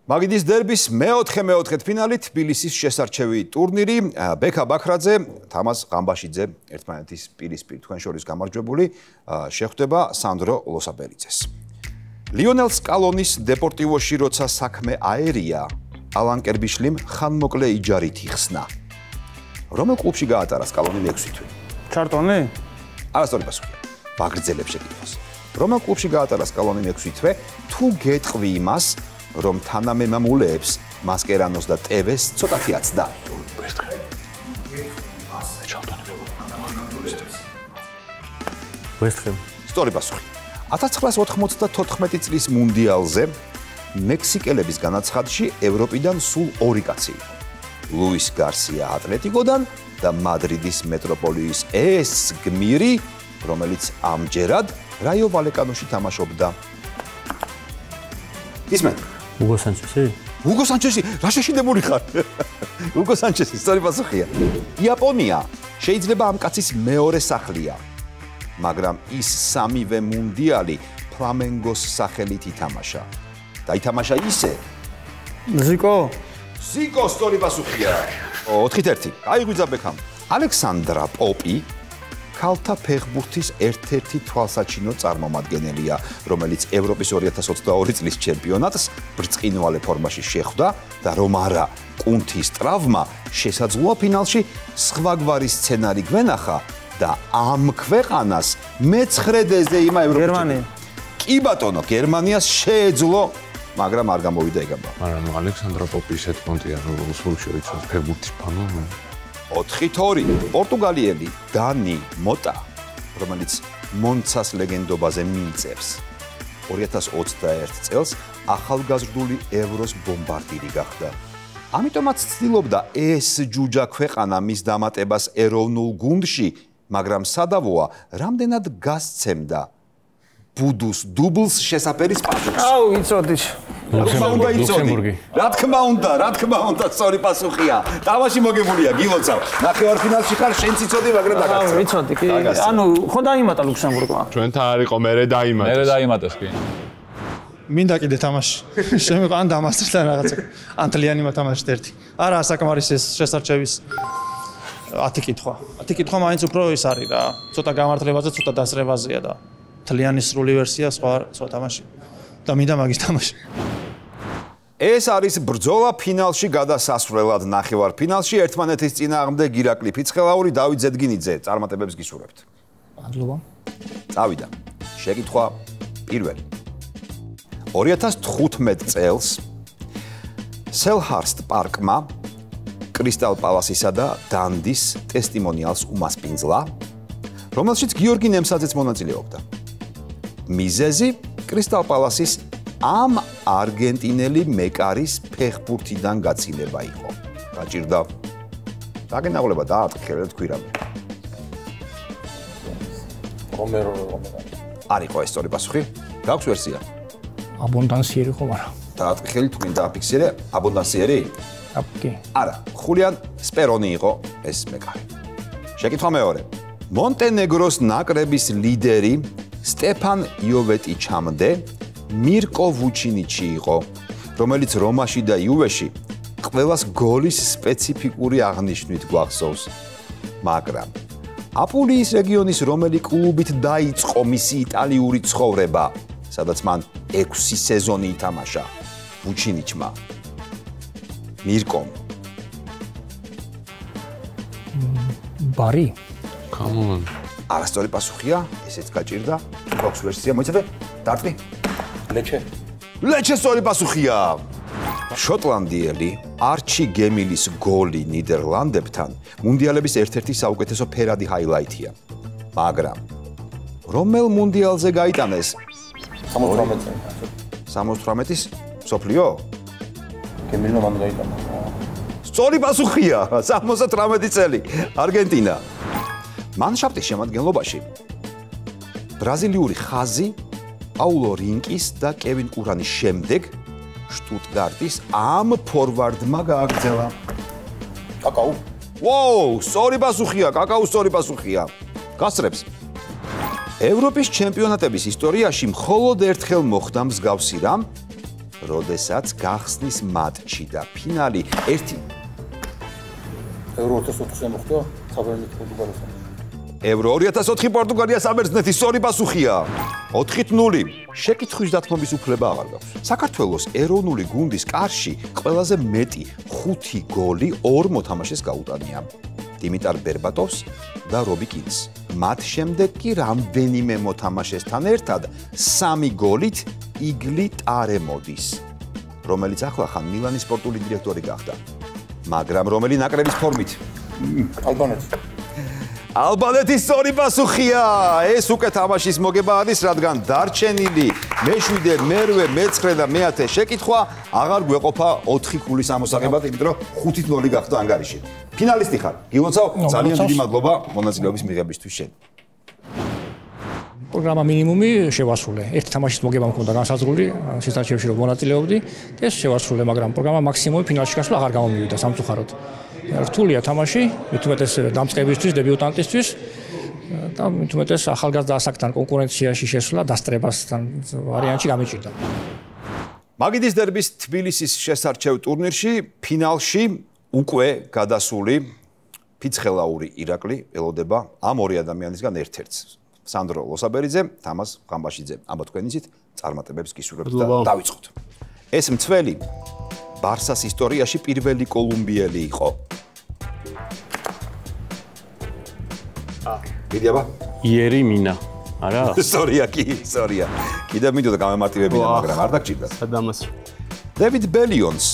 მაგიდის დერბის მეოთხე ფინალი თბილისის შესარჩევი ტურნირი. ბექა ბაქრაძე, თამაზ ღამბაშიძე ერთმანეთის პირისპირ თქვენ შორის გამარჯვებული შეხვდება სანდრო ლოსაბერიძეს. ლიონელ სკალონის დეპორტივოში როცა საქმე აერია, ალან კერბიშლიმ ხანმოკლე იჯარით იხსნა. რომელ კლუბში გაატარა სკალონი 6 თვე? ჩარტონი? არასწორი პასუხია. ბაგრძელებ შეკითხვას. რომელ კლუბში გაატარა სკალონი 6 თვე? თუ გეტყვი იმას, რომ თანამემამულეებს მასკერანოს და ტევეს ცოტათი აცდა. ვესტჰემ. სწორი პასუხი. 1994 წლის მუნდიალზე მექსიკელების განაცხადში ევროპიდან სულ 2 კაცი იყო. ლუის გარსია ატლეტიკოდან და მადრიდის მეტროპოლიის ეს გმირი, რომელიც ამჯერად რაიო ვალეკანოში თამაშობდა. ისმენ უგო სანჩესი? უგო სანჩესი, რა შეშინებული ხარ? უგო სანჩესი, სწორი პასუხია. იაპონია შეიძლება ამ კაცის მეორე სახლია, მაგრამ ის სამივე მუნდიალი ფლამენგოს სახელით ითამაშა. და ითამაშა ისე. ზიკო? ზიკო, სწორი პასუხია. 4-1. გაიღვიძა ბექამ. ალექსანდრა პოპი ქალთა ფეხბურთის ერთ-ერთი თვალსაჩინო წარმომადგენელია, რომელიც ევროპის 2022 წლის ჩემპიონატს ბრწყინვალე ფორმაში შეხვდა და რომ არა კუნთის ტრავმა შესაძლოა ფინალში სხვაგვარი სცენარი გვენახა და ამ ქვეყანას მე-9-ზე იმა ევროპის გერმანია. კი ბატონო, გერმანიას შეეძლო, მაგრამ არ გამოვიდა ეგაბა. მაგრამ ალექსანდრა პოპი ისეთ პონტია, რომ სულში იცავს ფეხბურთის ფანო. 4-2. პორტუგალიელი დანი მოტა, რომელიც მონცას ლეგენდობაზე მიიწევს. 2021 წელს ახალგაზრდული ევროს ბომბარდირი გახდა. ამიტომაც ცდილობდა ეს ჯუჯა ქვეყანა მის დამატებას ეროვნულ გუნდში, მაგრამ სადავოა, რამდენად გასცემდა ბუდუს დუბლს შესაფერის პასუხს. აუ, იცოდი. ლუქსემბურგი. რა თქმა უნდა, სწორი პასუხია. თამაში მოგებულია, გილოცავ. ნახევარფინალში ხარ, შენ ციცოდი, მაგრამ დაგაცავ. აუ, იცოდი კი. ანუ ხო დაიმატა ლუქსემბურგმა. ჩვენთან არ იყო, მერე დაიმატეს. მერე დაიმატეს კი. მინდა კიდე თამაში. შემიყვა ან დამასწრდა რაღაცა. ან თლიანი მოთამაშეთ ერთი. არა, საკმარის ეს შესარჩევის 10 კითხვა. 10 კითხვა მაინც უფრო ის არის რა. ცოტა გამართლებაზე, ცოტა დასწრებაზეა და თლიანი სრული ვერსია სხვა თამაში. და მინდა მაგის თამაში. ეს არის ბრძოლა ფინალში გადასასვლელად ნახევარფინალში ერთმანეთის წინააღმდეგ ირაკლი ფიცხელაური, დავით ზედგინიძე წარმატებებს გისურვებთ. მადლობა. წავიდა. შეკითხვა პირველი. 2015 წელს სელჰარსტ პარკმა კრისტალ პალასისა და დანდის ტესტიმონიალს უმასპინძლა, რომელშიც გიორგი ნემსაძეც მონაწილეობდა. მიზეზი კრისტალ პალასის ამ არგენტინელი მეკარის ფეხბურთიდან გაცილება იყო. გაჭირდა. დაგენაღლება დაატყილეთ თქვი რამე. რომერო. არ იყო ეს სწორი პასუხი? გაქვს ვერსია? აბონდანსიერი ხო მარა. დაატყილეთ თქვენ დააფიქსირე აბონდანსიერი? კი. არა, ხულიან სპერონი იყო ეს მეკარი. შეკითხვა მეორე. მონტენეგროს ნაკრების ლიდერი სტეფან იოვეტიჩამდე მირკო ვუჩინიჩი იყო, რომელიც რომაში და იუვეში ყველას გოლის სპეციფიკური აღნიშვნით გვახსოვს. მაგრამ აპულიის რეგიონის რომელი კლუბით დაიწყო მისი იტალიური ცხოვრება, სადაც მან 6 სეზონი ითამაშა ვუჩინიჩმა? მირკომ. ბარი? Come on. არასწორი პასუხია, ესეც გაჭირდა. გვაქვს ვერსია, მოიცადე? დარტყი. ლეჩე. ლეჩე სწორი პასუხია. შოტლანდიელი არჩი გემილის გოლი ნიდერლანდებთან მუნდიალების ერთ-ერთი საუკეთესო ფერადი ჰაილაითია. მაგრამ რომელ მუნდიალზე გაიტანეს? 78-ის მსოფლიო? გემილმა მან გაიტანა. სწორი პასუხია 78 წელი არგენტინა მანშაფტის შემადგენლობაში ბრაზილიური ხაზი პაულო რინკის და კევინ კურანის შემდეგ შტუტგარტის ამ ფორვარდმა გააგრძელა კაკაუ ვოუ სწორი პასუხია კაკაუ სწორი პასუხია გასწრებს ევროპის ჩემპიონატების ისტორიაში მხოლოდ ერთხელ მოხდა მსგავსი რამ როდესაც გახსნის მატჩი და ფინალი ერთი Euro 2004-ზე მოხდა საბერძნეთის პორტუგალიასთან. Euro 2004 პორტუგალია საბერძნეთის სწორი პასუხია 4-0 შეკითხვის დათმობის უფლება აღარ გაქვს საქართველოს ეროვნული გუნდის კარში ყველაზე მეტი 5 გოლი ორ მოთამაშეს გაუტანია დიმიტარ ბერბატოვს და რობი კინს მათ შემდეგ კი რამდენიმე მოთამაშესთან ერთად 3 გოლით იგლი ტარემოდის რომელიც ახლახან მილანის სპორტული დირექტორი გახდა მაგრამ რომელი ნაკრების ფორმით ალბანეთის სწორი პასუხია ეს უკვე თამაშის მოგება არის რადგან დარჩენილი მე-7, მე-8, მე-9 და მე-10 შეკითხვა აღარ გვეყოფა 4 ქულის ამოსაღებად იმიტომ რომ 5-0 გახდა ანგარიში ფინალისტი ხარ გილოცავ ძალიან დიდი მადლობა მონაწილეობის მიღებისთვის შენ პროგრამა მინიმუმი შევასრულე ერთი თამაშის მოგება მქონდა განსაზღვრული შესაძლებელი რომ მონაწილეობდი და ეს შევასრულე მაგრამ პროგრამა მაქსიმუმი ფინალში გასვლა აღარ გამომივიდა სამწუხაროდ რთულია თამაში, მithumetes დამწყებისთვის, დებიუტანტისთვის და მithumetes ახალგაზრდა ასაკთან კონკურენციაში შესვლა დასწრებასთან ვარიანტი გამიჭირდა. მაგიდის დერბის თბილისის შესარჩევ ტურნირში ფინალში უკვე გადასული ფიცხელაური ირაკლი ელოდება ამ ორი ადამიანისგან ერთ-ერთს. სანდრო ლოსაბერიძე, თამაზ ღამბაშიძე. აბა თქვენ იცით, წარმატებებს გისურვებთ და დავიწყოთ. ეს მცველი ბარსას ისტორიაში პირველი კოლუმბიელი იყო. გიდიაბა? იერი მინა. არა? ისტორია კი, ისტორია. კიდევ მინდოდა გამემარტივებინა, მაგრამ არ დაგჭირდა. სადამას. დევიდ ბელიონს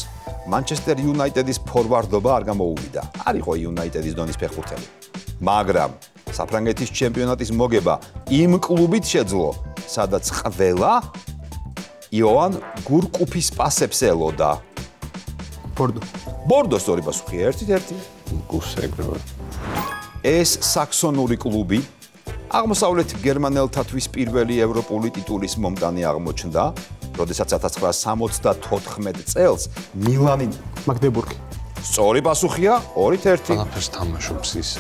მანჩესტერ იუნაიტედის ფორვარდობა არ გამოუვიდა. არ იყო იუნაიტედის დონის ფეხბურთელი. მაგრამ საფრანგეთის ჩემპიონატის მოგება იმ კლუბით შეძლო, სადაც ყველა იოან გურკუფის პასებს ელოდა. ბორდო სწორი პასუხია 1-1 გუსეგრო ეს საქსონური კლუბი აღმოსავლეთ გერმანელთათვის პირველი ევროპული ტიტულის მომტანი აღმოჩნდა როდესაც 1974 წელს მილანი მაგდებურგი სწორი პასუხია 2-1 ყველაფერს თამაშობს ის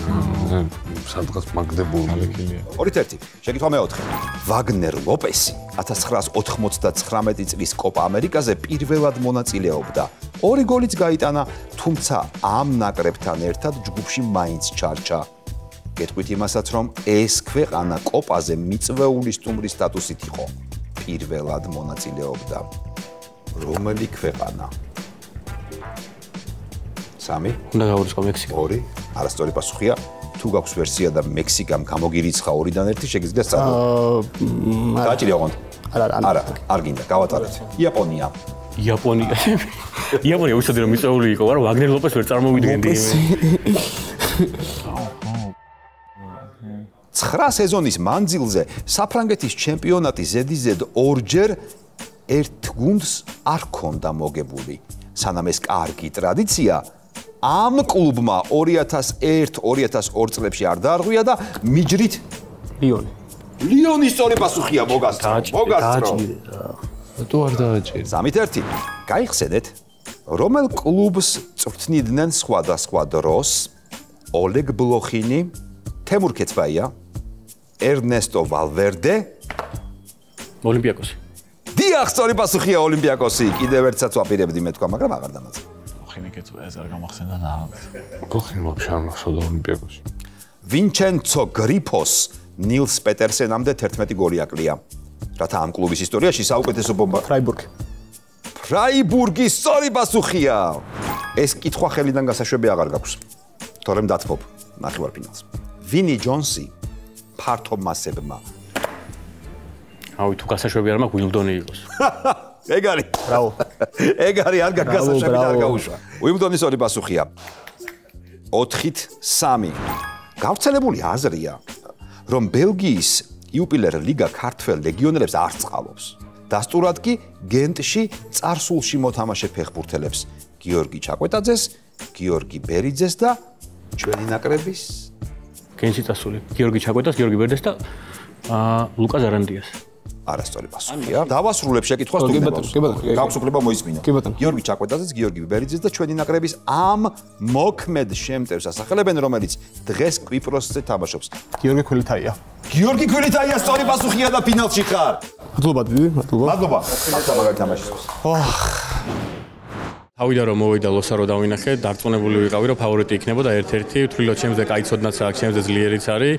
სადღაც მაგდებურგი 2-1 შეკითხვა მე-4 ვაგნერ ლოპესი 1999 წლის კოპა ამერიკაზე პირველად მონაწილეობდა 2 გოლიც გაიტანა, თუმცა ამ ნაკრებთან ერთად ჯგუფში მაინც ჩარჩა. გეტყვით იმასაც, რომ ეს ქვეყანა კოპაზე მიწვეული სტუმრის სტატუსით იყო. პირველად მონაწილეობდა. რომელი ქვეყანა? 3. უნდა გავურისყო მექსიკა. 2. არასწორი პასუხია. თუ გაქვს ვერსია და მექსიკამ გამოგირიცხა 2-დან 1 შეგიძლია სწავლო. გაჭირია ოღონდ? არა, არ გინდა, გავატარეთ. იაპონია. იაპონია უშუალოდ რომ მიწვეული იყო, მაგრამ ვაგნერ ლოპეს ვერ წარმოვიდგენდი. 9 სეზონის მანძილზე საფრანგეთის ჩემპიონატი ზედიზედ ორჯერ ერთ გუნდს არ ჰქონდა მოგებული. სანამ ეს კარგი ტრადიცია ამ კლუბმა 2001-2002 წლებში არ დაარღვია და მიჯრით ლიონი. ლიონის სწორი პასუხია მოგასწრო. თუ არ დააჭირე. 3-1. გაიხსენეთ, რომელ კლუბს წვრთნიდნენ სხვადასხვა დროს ოლეგ ბლოხინი, თემურ ქეცბაია, ერნესტო ვალვერდე, ოლიმპიაკოსი. დიახ, სწორი პასუხია ოლიმპიაკოსი. კიდევ ერთსაც ვაპირებდი მე თქვა, მაგრამ აღარ დამაწყე. ბლოხინი ქეცბაიას არ გამახსენდა და ბლოხინი ვაფშე არ მახსოვდა ოლიმპიაკოსი. ვინჩენცო გრიფოს ნილს პეტერსენამდე 11 გოლი აკლია. რათა ამ კლუბის ისტორიაში საუკეთესო ბომბა ფრაიბურგის სწორი პასუხია. ეს კითხვა ხელიდან გასაშვები აღარ გაქვს. თორემ დათმობ ნახევარფინალს. ვინი ჯონსი ფართო მასებმა. ავი თუ გასაშვები არ მაქვს უიმბლდონი იყოს. ეგ არის. ბრავო. ეგ არის არ გასაშვები და არ გაუშვა. უიმბლდონის სწორი პასუხია. 4-3. გავრცელებული აზრია, რომ ბელგიის იუპილერ ლიგა ქართველ ლეგიონერებს არ წყალობს. დასტურად კი გენტში წარსულში მოთამაშე ფეხბურთელებს გიორგი ჩაკვეტაძეს გიორგი ბერიძეს და ჩვენი ნაკრების გენსი წასული. გიორგი ჩაკვეტას, გიორგი ბერიძეს და ლუკა ზარანდიას. არასწორი პასუხია. დავასრულებ შეკითხვას თუ გაქვს უფლება მოისმინო. გიორგი ჩაკვეტაძეც, გიორგი ბერიძეს და ჩვენი ნაკრების ამ მოქმედ შემტევს ასახელებენ, რომელიც დღეს კვიპროსზე თამაშობს. გიორგი ქვილითაია. გიორგი ქვილითაია სწორი პასუხია და ფინალში ხარ. მადლობა დიდი, მადლობა. მადლობა. მაგარი თამაშისთვის. თავიდან რომ მოვიდა ლოსარო დავინახე, დარწმუნებული ვიყავი, რომ ფავორიტი იქნებოდა ერთ-ერთი, თვლილო ჩემზე კაი ცოდნაც აქვს, ჩემზე ძლიერიც არის.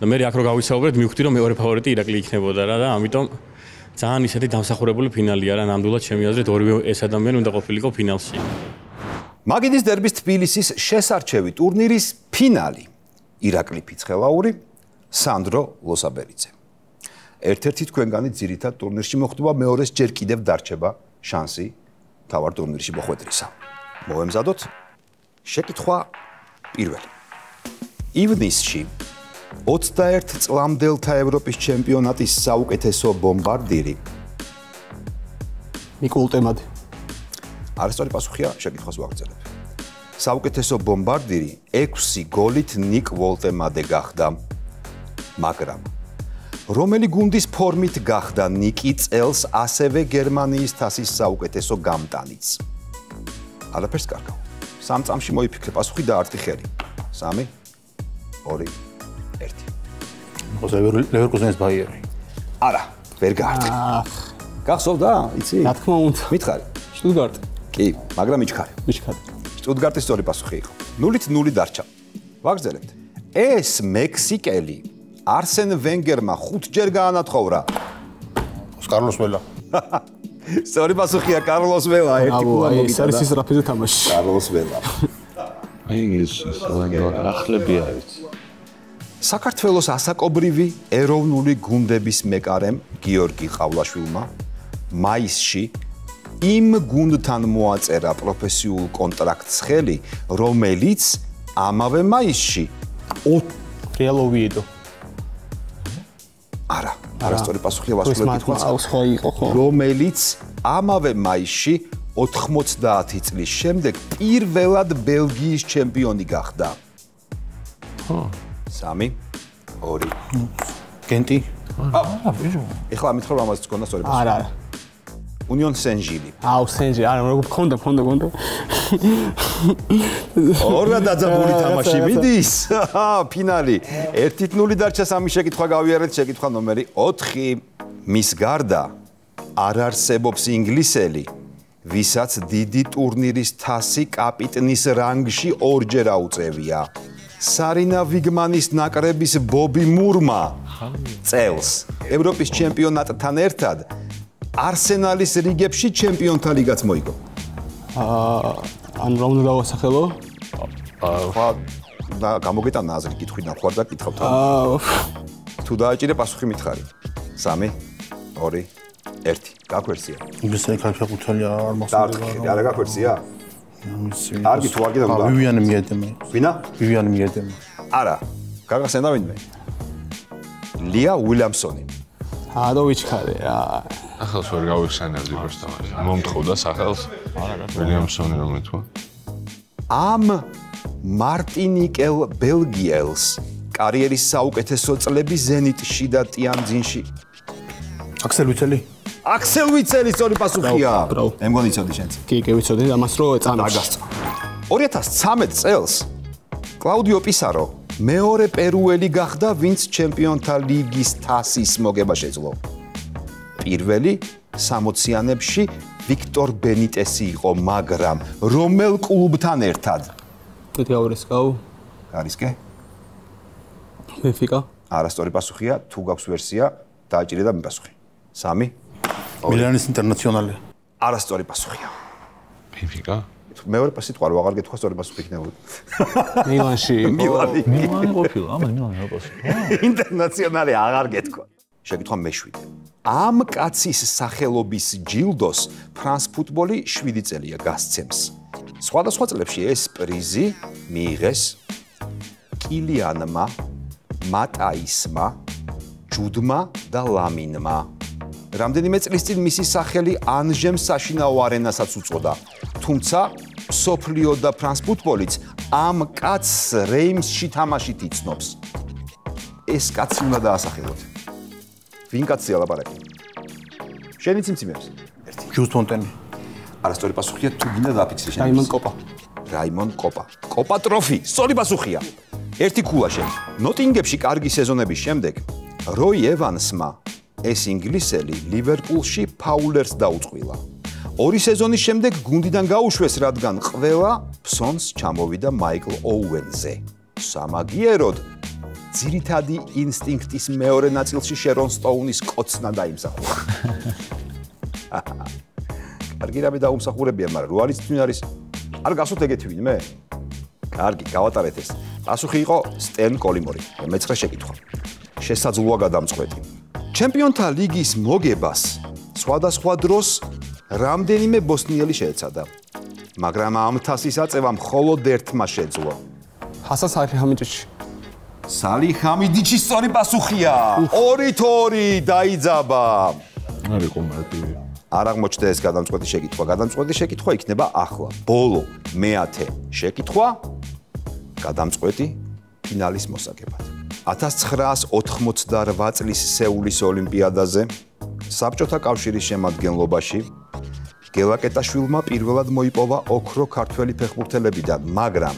და მე აქ რო გავისაუბრეთ, მივხვდი რომ მეორე ფავორიტი ირაკლი იქნებოდა რა და ამიტომ ძალიან ისეთი დამსახურებული ფინალია რა, ნამდვილად ჩემი აზრით ორივე ეს ადამიანი უნდა ყოფილიყო ფინალში. მაგიდის დერბის თბილისის შესარჩევი ტურნირის ფინალი. ირაკლი ფიცხელაური, სანდრო ლოსაბერიძე. ერთ-ერთი თქვენგანი ძირითად ტურნირში მოხვდება, მეორეს ჯერ კიდევ დარჩება შანსი თავარ ტურნირში მოხვედრისა. მოვემზადოთ შეკითხვა პირველი. ივნისში 21 წლამდელთა ევროპის ჩემპიონატის საუკეთესო ბომბარდირი ნიკ ვოლტემადი. არასწორი პასუხია, შეკითხვას ვაგრძელებ. საუკეთესო ბომბარდირი 6 გოლით ნიკ ვოლტემადე გახდა. მაგრამ რომელი გუნდის ფორმით გახდა ნიკი წელს ასევე გერმანიის თასის საუკეთესო გამტანიც? არაფერს კარგავ. 3 წამში მოიფიქრე პასუხი და არტი ხელი. 3 2 ლევერკუზენის ბაიერი. არა, ვერ გაარტყი. გახსოვდა, იცი? რა თქმა უნდა. მითხარი. შტუტგარტი. კი, მაგრამ მიჩქარი. შტუტგარტის სწორი პასუხი იყო. 0-0 დარჩა. ვაგრძელებთ. ეს მექსიკელი არსენ ვენგერმა 5 ჯერ გაანათხოვრა. კარლოს ველა. სწორი პასუხია კარლოს ველა, ერთი ქულა მოგიტანა. ეს არის ის რაფიზე თამაში. კარლოს ველა. აი ეს ახლებია ვიცი. საქართველოს ასაკობრივი ეროვნული გუნდების მეკარემ გიორგი ყავლაშვილმა მაისში იმ გუნდთან მოაწერა პროფესიულ კონტრაქტს ხელი, რომელიც ამავე მაისში რეალ ოვიედო. არა, არასწორი პასუხია ვასრულებ კითხვას. რომელიც ამავე მაისში 90 წლის შემდეგ პირველად ბელგიის ჩემპიონი გახდა. 3 2 გენტი? ეხლა ამითხრობ ამაზეც გქონდა სწორი პასუხი. არა. უნიონ სენ-ჟილი. სენ-ჟილი, არა, როგორ გქონდა. ორა დაძაბული თამაში მიდის. ფინალი. 1-0 დარჩა, 3 შეკითხვა გავიარეთ, შეკითხვა ნომერი 4. მის გარდა არ არსებობს ინგლისელი, ვისაც დიდი ტურნირის თასი კაპიტნის რანგში ორჯერ აუწევია. სარინა ვიგმანის ნაკრების ბობი მურმა წელს ევროპის ჩემპიონატთან ერთად არსენალის რიგებში ჩემპიონთა ლიგაც მოიგო. ან რა უნდა დავასახელო? ხა და გამოგეტანა აზრი კითხვიდან ხوار და კითხავთ. თუ დააჭირე პასუხი მითხარი. 3 2 1 გაქვერძია. ინგლისელი ქალფეხბურთელი არ მოსწონდება. არა გაქვერძია? კარგი თუ არ გინდა. ვივიანი მიედემა. ვინა? ვივიანი მიედემა. არა. გაგახსენდა ვინმე? ლია უილიამსონი. და ვიჩქარე რა. ახალს ვერ გავიხსენებდი პროსტამას. მომთხოვდა სახელს. უილიამსონი რომ ეთქვა. ამ მარტინიკელ ბელგიელს კარიერის საუკეთესო წლები ზენიტში და ტიანძინში. აქსელ ვიცელი? აქსელ ვიცელი სწორი პასუხია. მე მგონი იცოდი შენც. კი, ვიცოდი და მას რო წამოდგა. 2013 წელს კლაუდიო პისარო მეორე პერუელი გახდა, ვინც ჩემპიონთა ლიგის თასის მოგება შეძლო. პირველი 60-იანებში ვიქტორ ბენიტესი იყო, მაგრამ რომელ კლუბთან ერთად? ტიაურესკაუ. გარისკე? ბენფიკა. არასწორი პასუხია, თუ გაქვს ვერსია, დააჭირე და მიპასუხი. 3 მილანის ინტერნაციონალი. არასწორი პასუხია. ბენფიკა? მეორე სიტყვა რო აღარ გეთქვა, სწორი პასუხი იქნებოდა. მილანში. მილანი ყოფილა, ამას მილანი რა პასუხი. ინტერნაციონალი აღარ გეთქვა. შეკითხვა მე-7. ამ კაცის სახელობის ჯილდოს ფრანს ფუტბოლი 7 წელია გასცემს. სხვადასხვა წლებში ეს პრიზი მიიღეს კილიანმა, მატაისმა, ჯუდმა და ლამინმა. რამდენიმე წლის წინ მისი სახელი ანჟემ საშინაო არენასაც უწოდა. თუმცა მსოფლიო და ფრანს ფუტბოლიც ამ კაცს რეიმსში თამაშით იცნობს. ეს კაცი უნდა დაასახელოთ. ვინ კაცია ლაპარაკი? შენი ციმციმებს. ჯუს ფონტენი. არასწორი პასუხია, თუ გინდა დაფიქსე შენ. რაიმონ კოპა. რაიმონ კოპა. კოპა ტროფი, სწორი პასუხია. ერთი ქულა შენ. ნოტინგემში კარგი სეზონების შემდეგ როი ევანსმა ეს ინგლისელი ლივერპულში ფაულერს დაუწყვილა. 2 სეზონის შემდეგ გუნდიდან გაუშვეს, რადგან ყველა ფსონს ჩამოვიდა მაიკლ ოუენზე. სამაგიეროდ ძირითადი ინსტინქტის მეორე ნაწილში შერონ სტოუნის კოცნა დაიმსახურა. კარგი რამე დაუმსახურებია, მაგრამ რო არის თვინ არის არ გასვოთ ეგეთი ვინმე? კარგი, გავატარეთ ეს. პასუხი იყო სტენ კოლიმორი. მეცხრე შეკითხვა. შესაძლოა გადამწყვეტი. ჩემპიონთა ლიგის მოგებას სხვადასხვა დროს რამდენიმე ბოსნიელი შეეცადა, მაგრამ ამ თასის აწევა მხოლოდ ერთმა შეძლო. ჰასან სალიხამიძიჩი. სალიხამიძიჩი სწორი პასუხია. 2-2 დაიძაბა. არ იყო მარტივი. არ აღმოჩნდა ეს გადამწყვეტი შეკითხვა. გადამწყვეტი შეკითხვა იქნება ახლა. ბოლო მეათე შეკითხვა. გადამწყვეტი ფინალის მოსაგებად. 1988 წლის სეულის ოლიმპიადაზე საბჭოთა კავშირის შემადგენლობაში გელაკეტაშვილმა პირველად მოიპოვა ოქრო ქართველი ფეხბურთელებიდან, მაგრამ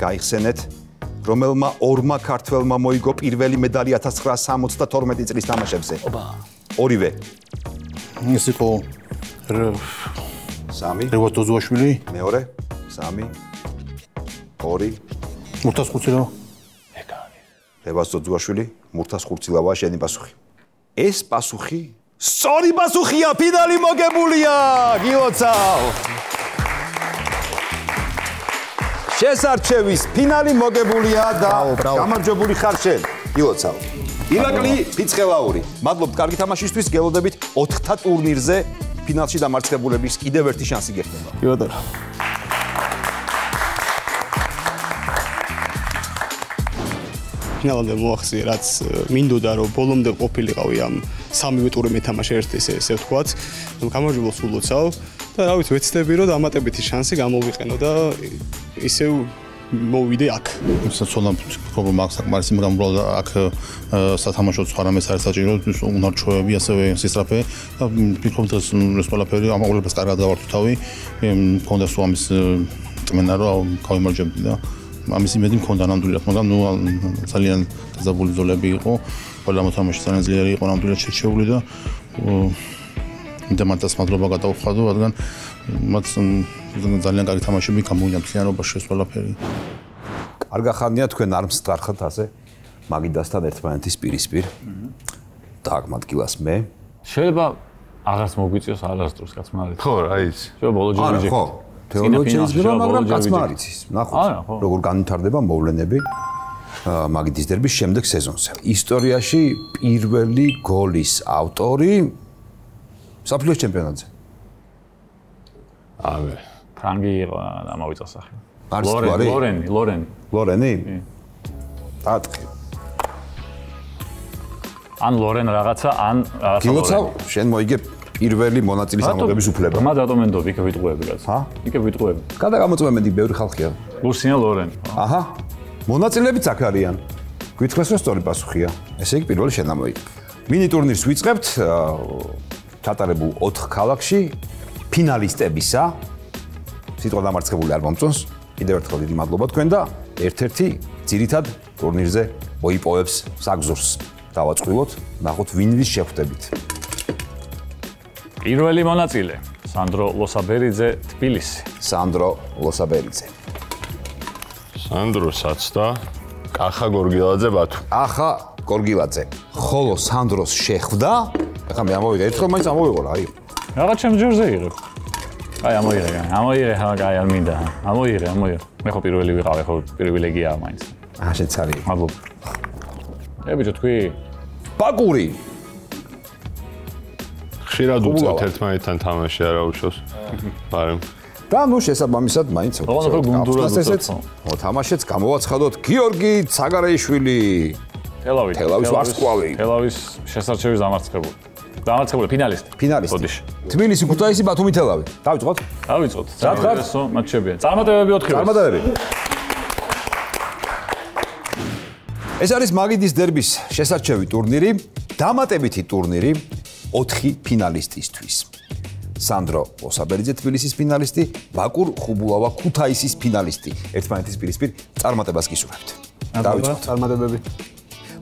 გაიხსენეთ, რომელმა ორმა ქართველმა მოიგო პირველი медаლი 1972 წლის თამაშებზე. ორივე. ეს იყო 3 რევას დოზუაშვილი, მეორე 3 2 მურთას ხურცილავა. რევას დოზუაშვილი, მურთას ხურცილავა შენი პასუხი. ეს პასუხი სწორი პასუხია, ფინალი მოგებულია. გილოცავ. შესარჩევის ფინალი მოგებულია და გამარჯვებული ხარ შენ. გილოცავ. ირაკლი ფიცხელაური. მადლობთ კარგი თამაშისთვის, გელოდებით 4-თა ტურნირზე ფინალში დამარცხებულების კიდევ ერთი შანსი გექნება. ბიოდარა. ფინალამდე მოახსენე, რაც მინდოდა რომ ბოლომდე ყოფილიყავი ამ 3 ტური მეთამაშე ერთ ესე ვთქვათ. გამარჯვებულს ულოცავ და რა ვიცი, ვეცდები რომ დამატებითი შანსი გამოვიყენო და ისევ მოვიდე აქ. საცოლამ პრობლემა აქვს საკმარისი, მაგრამ უბრალოდ აქ სათამაშოც სხვა რამეს არის საჭირო, უნარჩვევები, ასევე სისწრაფე და ვფიქრობ ეს ყველაფერი ამ ყველაფერს კარგად დავართო თავი. მქონდა სულ ამის წმენა რომ გავიმარჯვებდი და ამის იმედი მქონდა ნამდვილად, მაგრამ ნუ ძალიან დაზაბული ზოლები იყო. ყველა მოთამაშე ძალიან ძლიერი იყო, ნამდვილად შერჩეული და მიდამატას მადლობა გადავხადო, რადგან მათ ძალიან კარგი თამაშები გამოვიდა მთლიანობაში ეს ყველაფერი. კარგა ხანია თქვენ არ მსწრახთ ასე მაგიდასთან ერთმანეთის პირისპირ. დააგმადგილას მე. შეიძლება აღარც მოგვიწიოს არასდროს კაცმა არის. ხო, რა იცი. შეიძლება ბოლო ჯერჯერობით. ხო. თეორიულად შეიძლება, მაგრამ კაცმა არ იცის. ნახოთ, როგორ განვითარდება მოვლენები მაგიდის დერბის შემდეგ სეზონზე. ისტორიაში პირველი გოლის ავტორი საფრანგეთის ჩემპიონატზე. ავე, ფრანგი იყო ამავიწა სახე. ლორენი? დაატყი. ან ლორენ რაღაცა, ან რაღაცა. გილოცავ, შენ მოიგე პირველი მონაწილის ამოღების უფლება. რა დატომენდობ, იქ ვიტყუები კაც. იქ ვიტყუები. გადაგამოწმენდი ბევრი ხალხია. ლუსია ლორენ. აჰა. მონაწილებიც აქ არიან. გვითხრეს რომ სწორი პასუხია. ესე იგი პირველი შენ ამოიგე. მინი ტურნირს ვიწყებთ ჩატარებულ 4 ქალაქში ფინალისტებისა. სიტყვა დამარცხებული არ მომწონს. კიდევ ერთხელ დიდი მადლობა თქვენ და ერთ-ერთი ძირითად ტურნირზე მოიპოვებს საგზურს. დავაწყვილოთ, ნახოთ ვინ ვის შეხვდებით. პირველი მონაწილე სანდრო ლოსაბერიძე თბილისი. სანდრო ლოსაბერიძე. სანდრო საცდა კახა გორგილაძე ბათუმი. ახა გორგილაძე. ხოლო სანდროს შეხვდა, ახლა მე ამოვიღე, ერთხელ მაინც ამოვიღო რა, აი. რაღაც ჩემ ჯერზე იღებ. აი ამოიღე, აი არ მინდა. ამოიღე. მე ხო პირველი ვიყავ, ხო პრივილეგია მაინც. შენც არის. მადლობა. ბიჭო თქვი ბაკური. ხშირად უწევთ ერთმანეთთან თამაში არა უშავს. მაგრამ და ნუ შესაბამისად მაინც თამაშიც გამოვაცხადოთ გიორგი ცაგარეიშვილი. თელავის ვარსკვლავი. თელავის შესარჩევის დამარცხებული. დამარცხებული ფინალისტი. ფინალისტი. თბილისი, ქუთაისი, ბათუმი, თელავი. დავიწყოთ? დავიწყოთ. საერთოდ მატჩებია. წარმატებები 4-ი. წარმატებები. ეს არის მაგიდის დერბის შესარჩევი ტურნირი, დამატებითი ტურნირი 4 ფინალისტისთვის. სანდრო ოსაბერიძე თბილისის ფინალისტი, ბაკურ ხუბულავა ქუთაისის ფინალისტი. ერთმანეთის პირისპირ წარმატებას გისურვებთ. დავიწყოთ. წარმატებები.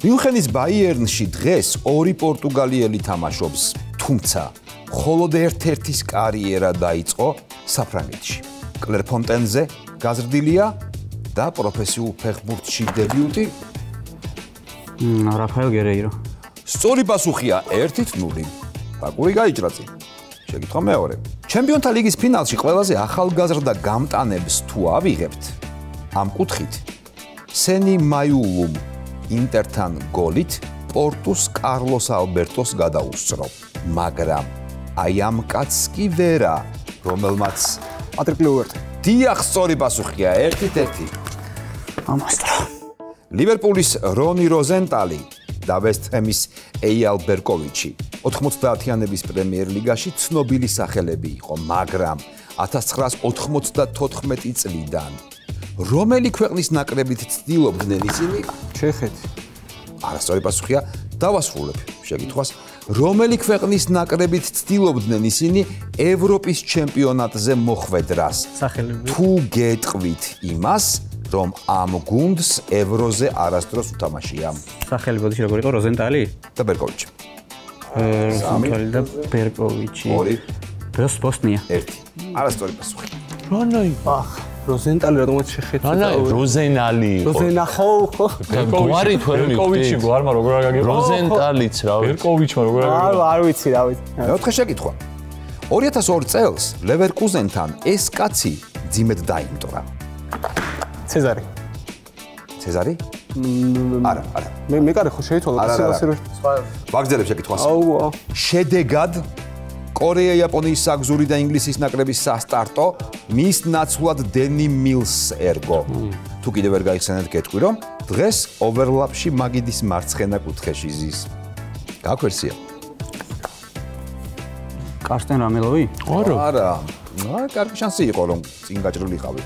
მიუნხენის ბაიერნში დღეს 2 პორტუგალიელი თამაშობს, თუმცა მხოლოდ ერთ-ერთის კარიერა დაიწყო საფრანგეთში. კლერფონტენზე გაზრდილია და პროფესიულ ფეხბურთში დებიუტი რაფაელ გერეირო. სწორი პასუხია 1-0. ბაკური გაიჭრა წინ. შეკითხვა მეორე. ჩემპიონთა ლიგის ფინალში ყველაზე ახალგაზრდა გამტანებს თუ ავიღებთ, ამ კუთხით სენი მაიულუმ ინტერთან გოლით პორტუს კარლოს ალბერტოს გადაუსწრო, მაგრამ აი ამ კაცს კი ვერა, რომელმაც პატრიკ კლიუვერტი. დიახ, სწორი პასუხია 1-1. ამასტრო. ლივერპულის რონი როზენტალი და ვესტჰემის ეიალ ბერკოვიჩი 90-იანების პრემიერ ლიგაში ცნობილი სახელები იყო, მაგრამ 1994 წლიდან რომელი ქვეყნის ნაკრებით ცდილობდნენ ისინი? ჩეხეთი. არასწორი პასუხია, დავასრულებ შეკითხვას. რომელი ქვეყნის ნაკრებით ცდილობდნენ ისინი ევროპის ჩემპიონატზე მოხვედრას? სახელები. თუ გეტყვით იმას, რომ ამ გუნდს ევროზე არასდროს უთამაშია. სახელები ბოდიში როგორ იყო? როზენტალი და ბერკოვიჩი. როზენტალი და ბერკოვიჩი. 2. ბოსნია. 1. არასწორი პასუხი. რანაი? ახ, როზენტალი რატომაც შეხეთი? როზენალი იყო. როზენახო ხო? გვარი თუ არ მივხვდი. ბერკოვიჩი გვარ მაგრამ როგორ აგაგება? როზენტალიც რა ვიცი. ბერკოვიჩმა როგორ აგაგება? არ ვიცი, რა ვიცი. მეოთხე შეკითხვა. 2002 წელს ლევერკუზენთან ეს კაცი ძიმედ დაიმტვრა. ცეზარი. ცეზარი? არა. მე კარი ხო შეიცვალა არა. ვაგზელებ შეკითხვას. შედეგად კორეა-იაპონიის საგზური და ინგლისის ნაკრების სასტარტო მის ნაცვლად დენი მილს ერგო. თუ კიდევ ვერ გაიხსენეთ გეტყვი რომ დღეს ოვერლაპში მაგიდის მარცხენა კუთხეში ზის. გაქვერსია. კარსტენ რამელოვი? არა. კარგი შანსი იყო რომ წინ გაჭრილიყავი.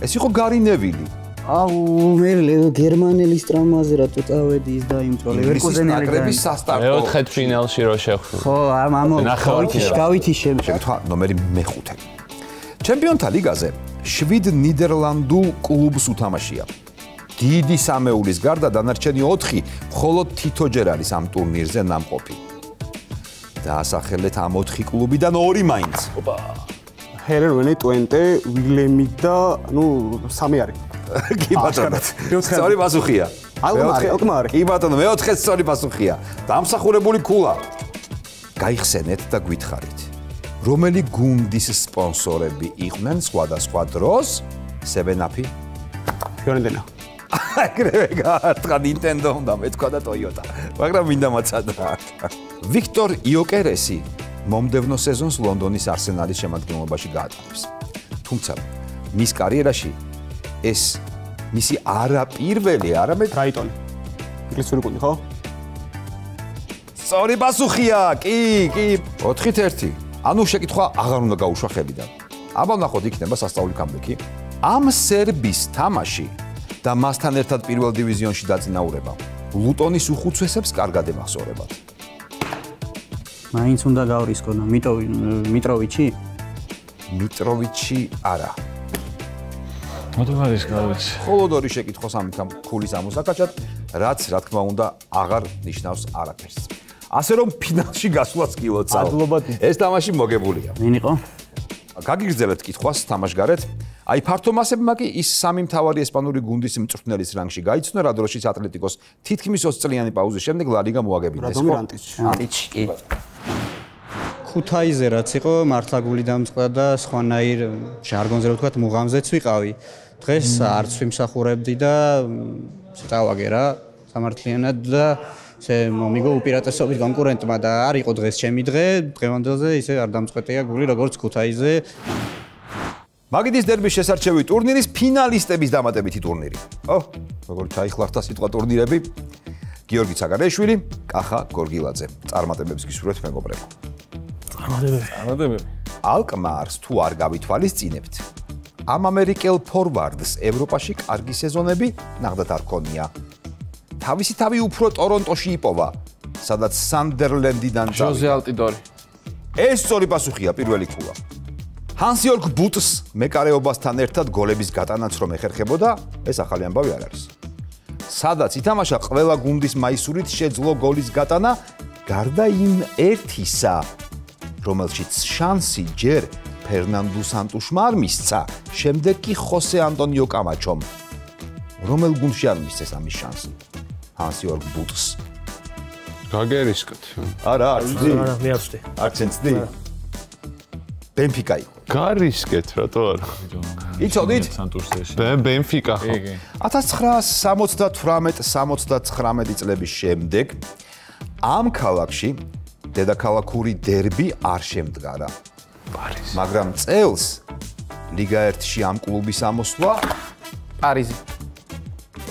ეს იყო გარი ნევილი. აუ, მე გერმანელის ტრამაზე რატო წავედი ის დაიმწვა ლევერკუზენის ნაკრების სასტარტო. მეოთხე ფინალში რო შეხვდა. ხო, გავითი შეკითხვა ნომერი მე-5. ჩემპიონთა ლიგაზე 7 ნიდერლანდულ კლუბს უთამაშია. დიდი სამეულის გარდა დანარჩენი 4 მხოლოდ თითოჯერ არის ამ ტურნირზე ნამყოფი. დაასახელეთ ამ 4 კლუბიდან 2 მაინც. ოპა. ჰერერ ვენი ტვენტე, ვილემი და სამი არის. კი ბატონო. სწორი პასუხია. ალკმარი. კი ბატონო, მეოთხე სწორი პასუხია. დამსახურებული ქულა. გაიხსენეთ და გითხარით. რომელი გუნდის სპონსორები იყვნენ სხვადასხვა დროს? 7-Up-ი? ფიორენტინა. აგრევე გაარტყა Nintendo და მეთქვა და Toyota. მაგრამ მინდა მაცადრა. ვიქტორ იოკერესი მომდევნო სეზონს ლონდონის არსენალის შემადგენლობაში გაატარებს. თუმცა მის კარიერაში ეს მისი არაპირველი, არამედ ბრაიტონი. ინგლისური გუნდი, ხო? სწორი პასუხია. კი. 4-1. ანუ შეკითხვა აღარ უნდა გაუშვა ხელიდან. აბა ნახოთ იქნება სასწაული კამბექი. ამ სერბის თამაში და მასთან ერთად პირველ დივიზიონში დაწინაურება. ლუტონის უხუცესებს კარგად ემახსოვრებათ. მაინც უნდა გავრისკო მიტროვიჩი? მიტროვიჩი არა. მოდუღარის გავიცი. მხოლოდ 2 შეკითხვა სამითამ ქულის ამოსაკაჭად, რაც რა თქმა უნდა აღარ ნიშნავს არაფერს. ასე რომ ფინალში გასვლაც კი ლოცავ. ეს თამაში მოგებულია. ვინ იყო? გაგიგრძელებთ კითხვას თამაშგარეთ. აი ფართო მასებმა კი ის სამი მთავარი ესპანური გუნდის მწვრთნელის რანგში გაიცნო, რა დროშიც ატლეტიკოს თითქმის 20 წლიანი პაუზის შემდეგ ლა ლიგა მოაგებინეს. ანტიჩი. ქუთაიზე რაც იყო მართლა გული დამწყდა და სხვანაირ ჟარგონზე რო ვთქვათ მუღამზეც ვიყავი. დღეს არც ვიმსახურებდი და წავაგე რა სამართლიანად და ესე მომიგო უპირატესობით კონკურენტმა და არ იყო დღეს ჩემი დღე, დღევანდელზე ისე არ დამწყვეტია გული როგორც ქუთაიზე. მაგიდის დერბის შესარჩევი ტურნირის ფინალისტების დამატებითი ტურნირი. ო, როგორ ჩაიხლახთა სიტყვა ტურნირები. გიორგი ცაგარეშვილი, კახა გორგილაძე. წარმატებებს გისურვებთ მეგობრებო. წარმატებები. ალკმარს თუ არ გავითვალისწინებთ, ამ ამერიკელ ფორვარდს ევროპაში კარგი სეზონები ნახდათ არ ქონია. თავისი თავი უფრო ტორონტოში იპოვა, სადაც სანდერლენდიდან ჟოზე ალტიდორი. ეს სწორი პასუხია პირველი ქულა. ჰანსიორგ ბუტს მეკარეობასთან ერთად გოლების გატანაც რომ ეხერხებოდა, ეს ახალი ამბავი არ არის. სადაც ითამაშა ყველა გუნდის მაისურით შეძლო გოლის გატანა, გარდა იმ ერთისა, რომელშიც შანსი ჯერ ფერნანდუ სანტუშმა არ მისცა, შემდეგ კი ხოსე ანტონიო კამაჩომ. რომელ გუნდში არ მისცეს ამის შანსი? ჰანსიორგ ბუტს. გაგერისკეთ. არა, არ ვცდი. არა, მე არ ვცდი. აქცენტ ვცდი. ბენფიკა იყო. გარისკეთ, რატო არა? იცოდით? სანტუშეში. ბენფიკა ხო. 1978-79 წლების შემდეგ ამ ქალაქში დედაქალაქური დერბი არ შემდგარა. მაგრამ წელს ლიგა 1-ში ამ კლუბის ამოსვლა პარიზი.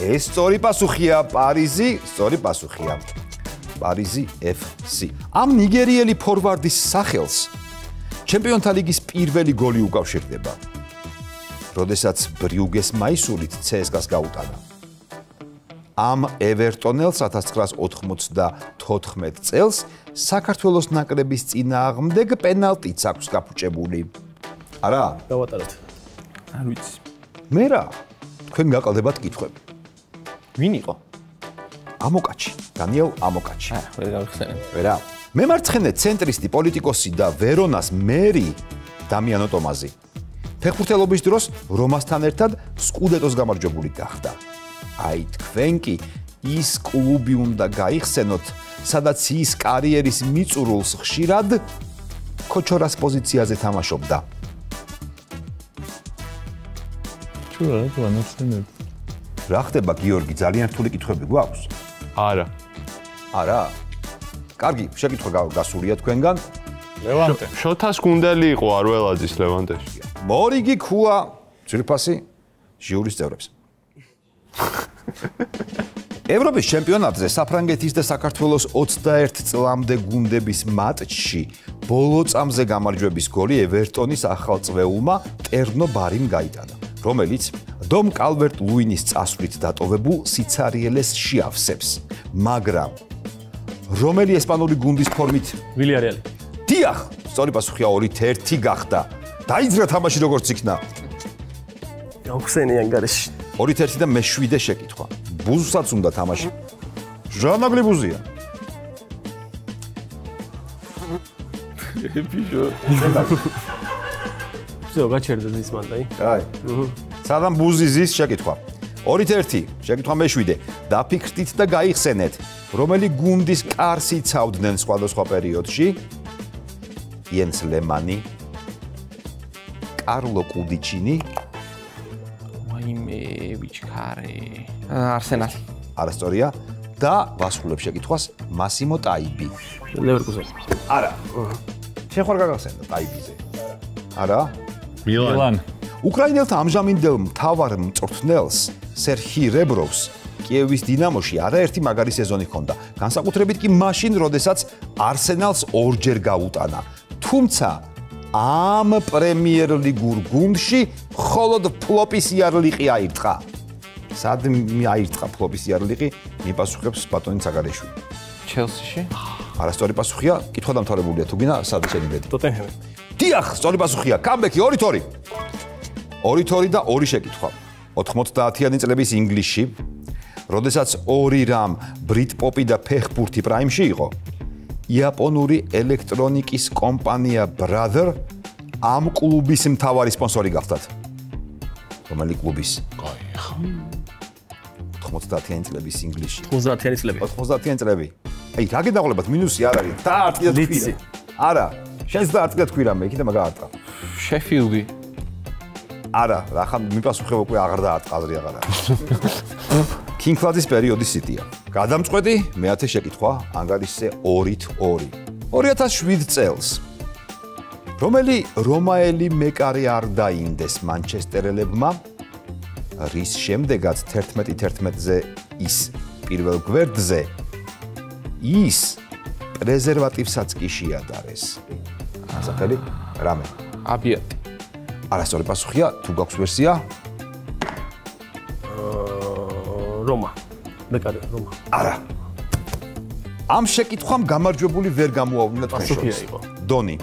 ეს სწორი პასუხია, პარიზი, სწორი პასუხია. პარიზი FC. ამ ნიგერიელი ფორვარდის სახელს ჩემპიონთა ლიგის პირველი გოლი უკავშირდება. როდესაც ბრიუგეს მაისურით CSKA-ს გაუტანა. ამ ევერტონელს 1994 წელს საქართველოს ნაკრების წინააღმდეგ პენალტიც აქვს გაფუჭებული. არა? გავატაროთ. არ ვიცი. მე რა? თქვენ გაყალდებათ კითხვები. ვინ იყო? ამოკაჩი, დანიელ ამოკაჩი. ვერ გავიხსენებ. ვერა. მემარცხენე ცენტრისტი პოლიტიკოსი და ვერონას მერი დამიანო ტომაზი. ფეხბურთელობის დროს რომასთან ერთად სკუდეტოს გამარჯვებული გახდა. აი თქვენ კი ის კლუბი უნდა გაიხსენოთ, სადაც ის კარიერის მიწურულს ხშირად ქოჩორას პოზიციაზე თამაშობდა. ჩურა, განახსენებ. რა ხდება გიორგი, ძალიან რთული კითხვები გვაქვს? არა. არა? კარგი, შეკითხვა გასულია თქვენგან. ლევანტე. შოთას გუნდელი იყო არველაძის ლევანტეში. მორიგი ქუა ძვირფასი ჟიურის წევრებს. ევროპის ჩემპიონატზე საფრანგეთის და საქართველოს 21 წლამდე გუნდების მატჩში ბოლო წამზე გამარჯვების გოლი ევერტონის ახალწვეულმა ტერნო ბარიმ გაიტანა, რომელიც დომ კალვერტ ლუინის წასვლით დატოვებულ სიცარიელეს შეავსებს, მაგრამ რომელი ესპანური გუნდის ფორმით? ვილიარეალი. დიახ, სწორი პასუხია 2-1 გახდა. დაიძრა თამაში როგორც იქნა. გავხსენიან გარეში. 2-1 და მე-7 შეკითხვა. ბუზსაც უნდა თამაში. ჟანაგლი ბუზია. ბიჟო. ზო გაჩერდა ის მანდაი. აი. სანამ ბუზი ზის შეკითხვა. 2-1 შეკითხვა მე-7. დაფიქრდით და გაიხსენეთ, რომელი გუნდის კარს იცავდნენ სხვადასხვა პერიოდში? იენს ლემანი, კარლო კუდიჩინი, ვაიმე, ვიჩქარე. არსენალი. არასწორია და ვასრულებ შეკითხვას მასიმო ტაიბი. ლევერკუზენი. არა. შენ ხარ გაგახსენდა ტაიბიზე? არა? მილან. უკრაინელთა ამჟამინდელ მთავარ მწვრთნელს სერხი რებროვს კიევის დინამოში არაერთი მაგარი სეზონი ჰქონდა. განსაკუთრებით კი მაშინ, როდესაც არსენალს ორჯერ გაუტანა. თუმცა ამ პრემიერ ლიგურ გუნდში მხოლოდ ფლოპის იარლიყი აირტყა. სად აირტყა ფლოპის იარლიყი? მიპასუხებს ბატონი ცაგარეშვილი. ჩელსიში? არასწორი პასუხია, კითხვა დამთავრებულია. თუ გინდა სად შენი ბედი? ტოტენჰემი. დიახ, სწორი პასუხია. კამბექი 2-2. 2-2 და 2 შეკითხვა. 90-იანი წლების ინგლისში, როდესაც ორი რამ ბრიტ პოპი და ფეხბურთი პრაიმში იყო, იაპონური ელექტრონიკის კომპანია Brother ამ კლუბის მთავარი სპონსორი გახდათ. რომელი კლუბის? 90-იანი წლების ინგლისში. 90-იანი წლები. 90-იანი წლები. აი, რა გედაღლებათ, მინუსი არ არის. დაარტყი და თქვი. არა, შენს დაარტყი და თქვი რამე, იქიდან მაგაარტყა. შეფილდი. არა, რა ხან მიპასუხებ უკვე აღარ დაარტყა, აზრი აღარ არის. კინგ-ფლადის პერიოდის სიტია. გადამწყვეტი მე-10 შეკითხვა, ანგარიშზე 2-2. 2007 წელს. რომელი რომაელი მეკარე არ დაინდეს მანჩესტერელებმა, რის შემდეგაც 11-11-ზე ის პირველ გვერდზე ის პრეზერვატივსაც კი შეადარეს. სახელი? რამე? აბიატი. არასწორი პასუხია, თუ გაქვს ვერსია? რომა. მეკარე, რომა. არა. ამ შეკითხვამ გამარჯვებული ვერ გამოავლინა თქვენ შორის. დონი.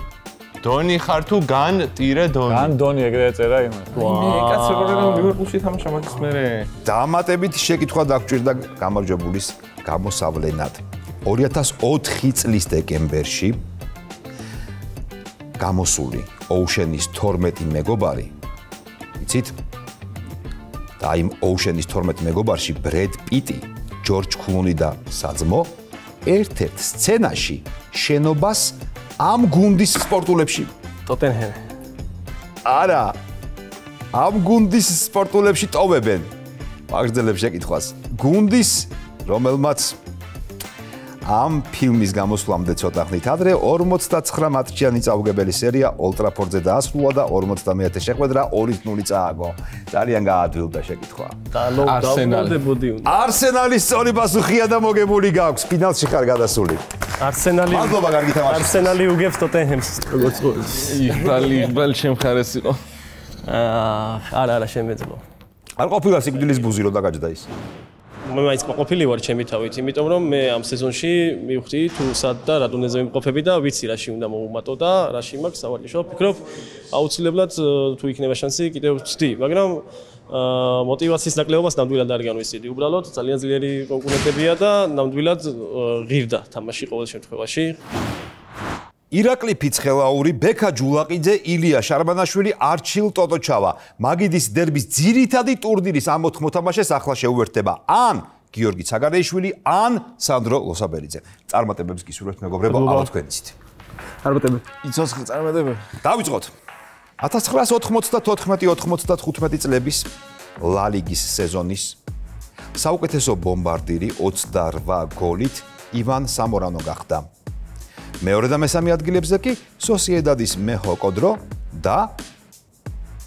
დონი ხარ თუ გან ტირე დონი? გან დონი ეგრე ეწერა იმას. მე კაცი როგორ ლივერპულში თამაშა მაგის მერე. დამატებით შეკითხვა დაგჭირდა გამარჯვებულის გამოსავლენად. 2004 წლის დეკემბერში გამოსული ოუშენის 12 მეგობარი. იცით? და იმ ოუშენის 12 მეგობარში ბრედ პიტი, ჯორჯ კლუნი და საძმო ერთ-ერთ სცენაში შენობას ამ გუნდის სპორტულებში. ტოტენჰემი. არა. ამ გუნდის სპორტულებში ტოვებენ. მაგრძელებ შეკითხვას. გუნდის, რომელმაც ამ ფილმის გამოსვლამდე ცოტა ხნით ადრე 49 მატჩიანი წაუგებელი სერია Old Trafford-ზე დაასრულა და 51 შეხვედრა 2-0 წააგო. ძალიან გაადვილდა შეკითხვა. არსენალის სწორი პასუხია და მოგებული გაქვს. ფინალში ხარ გადასული. არსენალი. მადლობა, კარგი თამაში. არსენალი უგებს ტოტენჰემს. როგორც იბალი შემხარეს იყო. არა, შემეძლო. არ ყოფილა სიკვდილის ბუზი რო დაგაჯდა ის. მე მაინც ყოფილი ვარ ჩემი თავით, იმიტომ რომ მე ამ სეზონში მივხვდი თუ სად და რატონეზე მიმყოფები და ვიცი რაში უნდა მოვუმატო და რაში მაქვს სავალიშო. ვფიქრობ, აუცილებლად თუ იქნება შანსი, კიდევ ვცდი, მაგრამ мотиваციის ნაკლებობას ნამდვილად არ განვისწიდი. უბრალოდ ძალიან ძლიერი კონკურენტებია და ნამდვილად ღირდა თამაში ყოველ შემთხვევაში. ირაკლი ფიცხელაური, ბექა ჯულაყიძე, ილია შარბანაშვილი, არჩილ ტოტოჩავა. მაგიდის დერბის ძირითადი ტურნირის ამ 4 მოთამაშეს ახლა შეუერთდება ან გიორგი ცაგარეიშვილი, ან სანდრო ლოსაბერიძე. წარმატებებს გისურვებთ მეგობრებო, ალბათ თქვენიცით. წარმატებები. იცოცხლე წარმატებები. დავიწყოთ. 1994-95 წლების ლა ლიგის სეზონის საუკეთესო ბომბარდირი 28 გოლით ივან სამორანო გახდა. მეორე და მესამე ადგილებზე კი სოსიედადის მეხო კოდრო და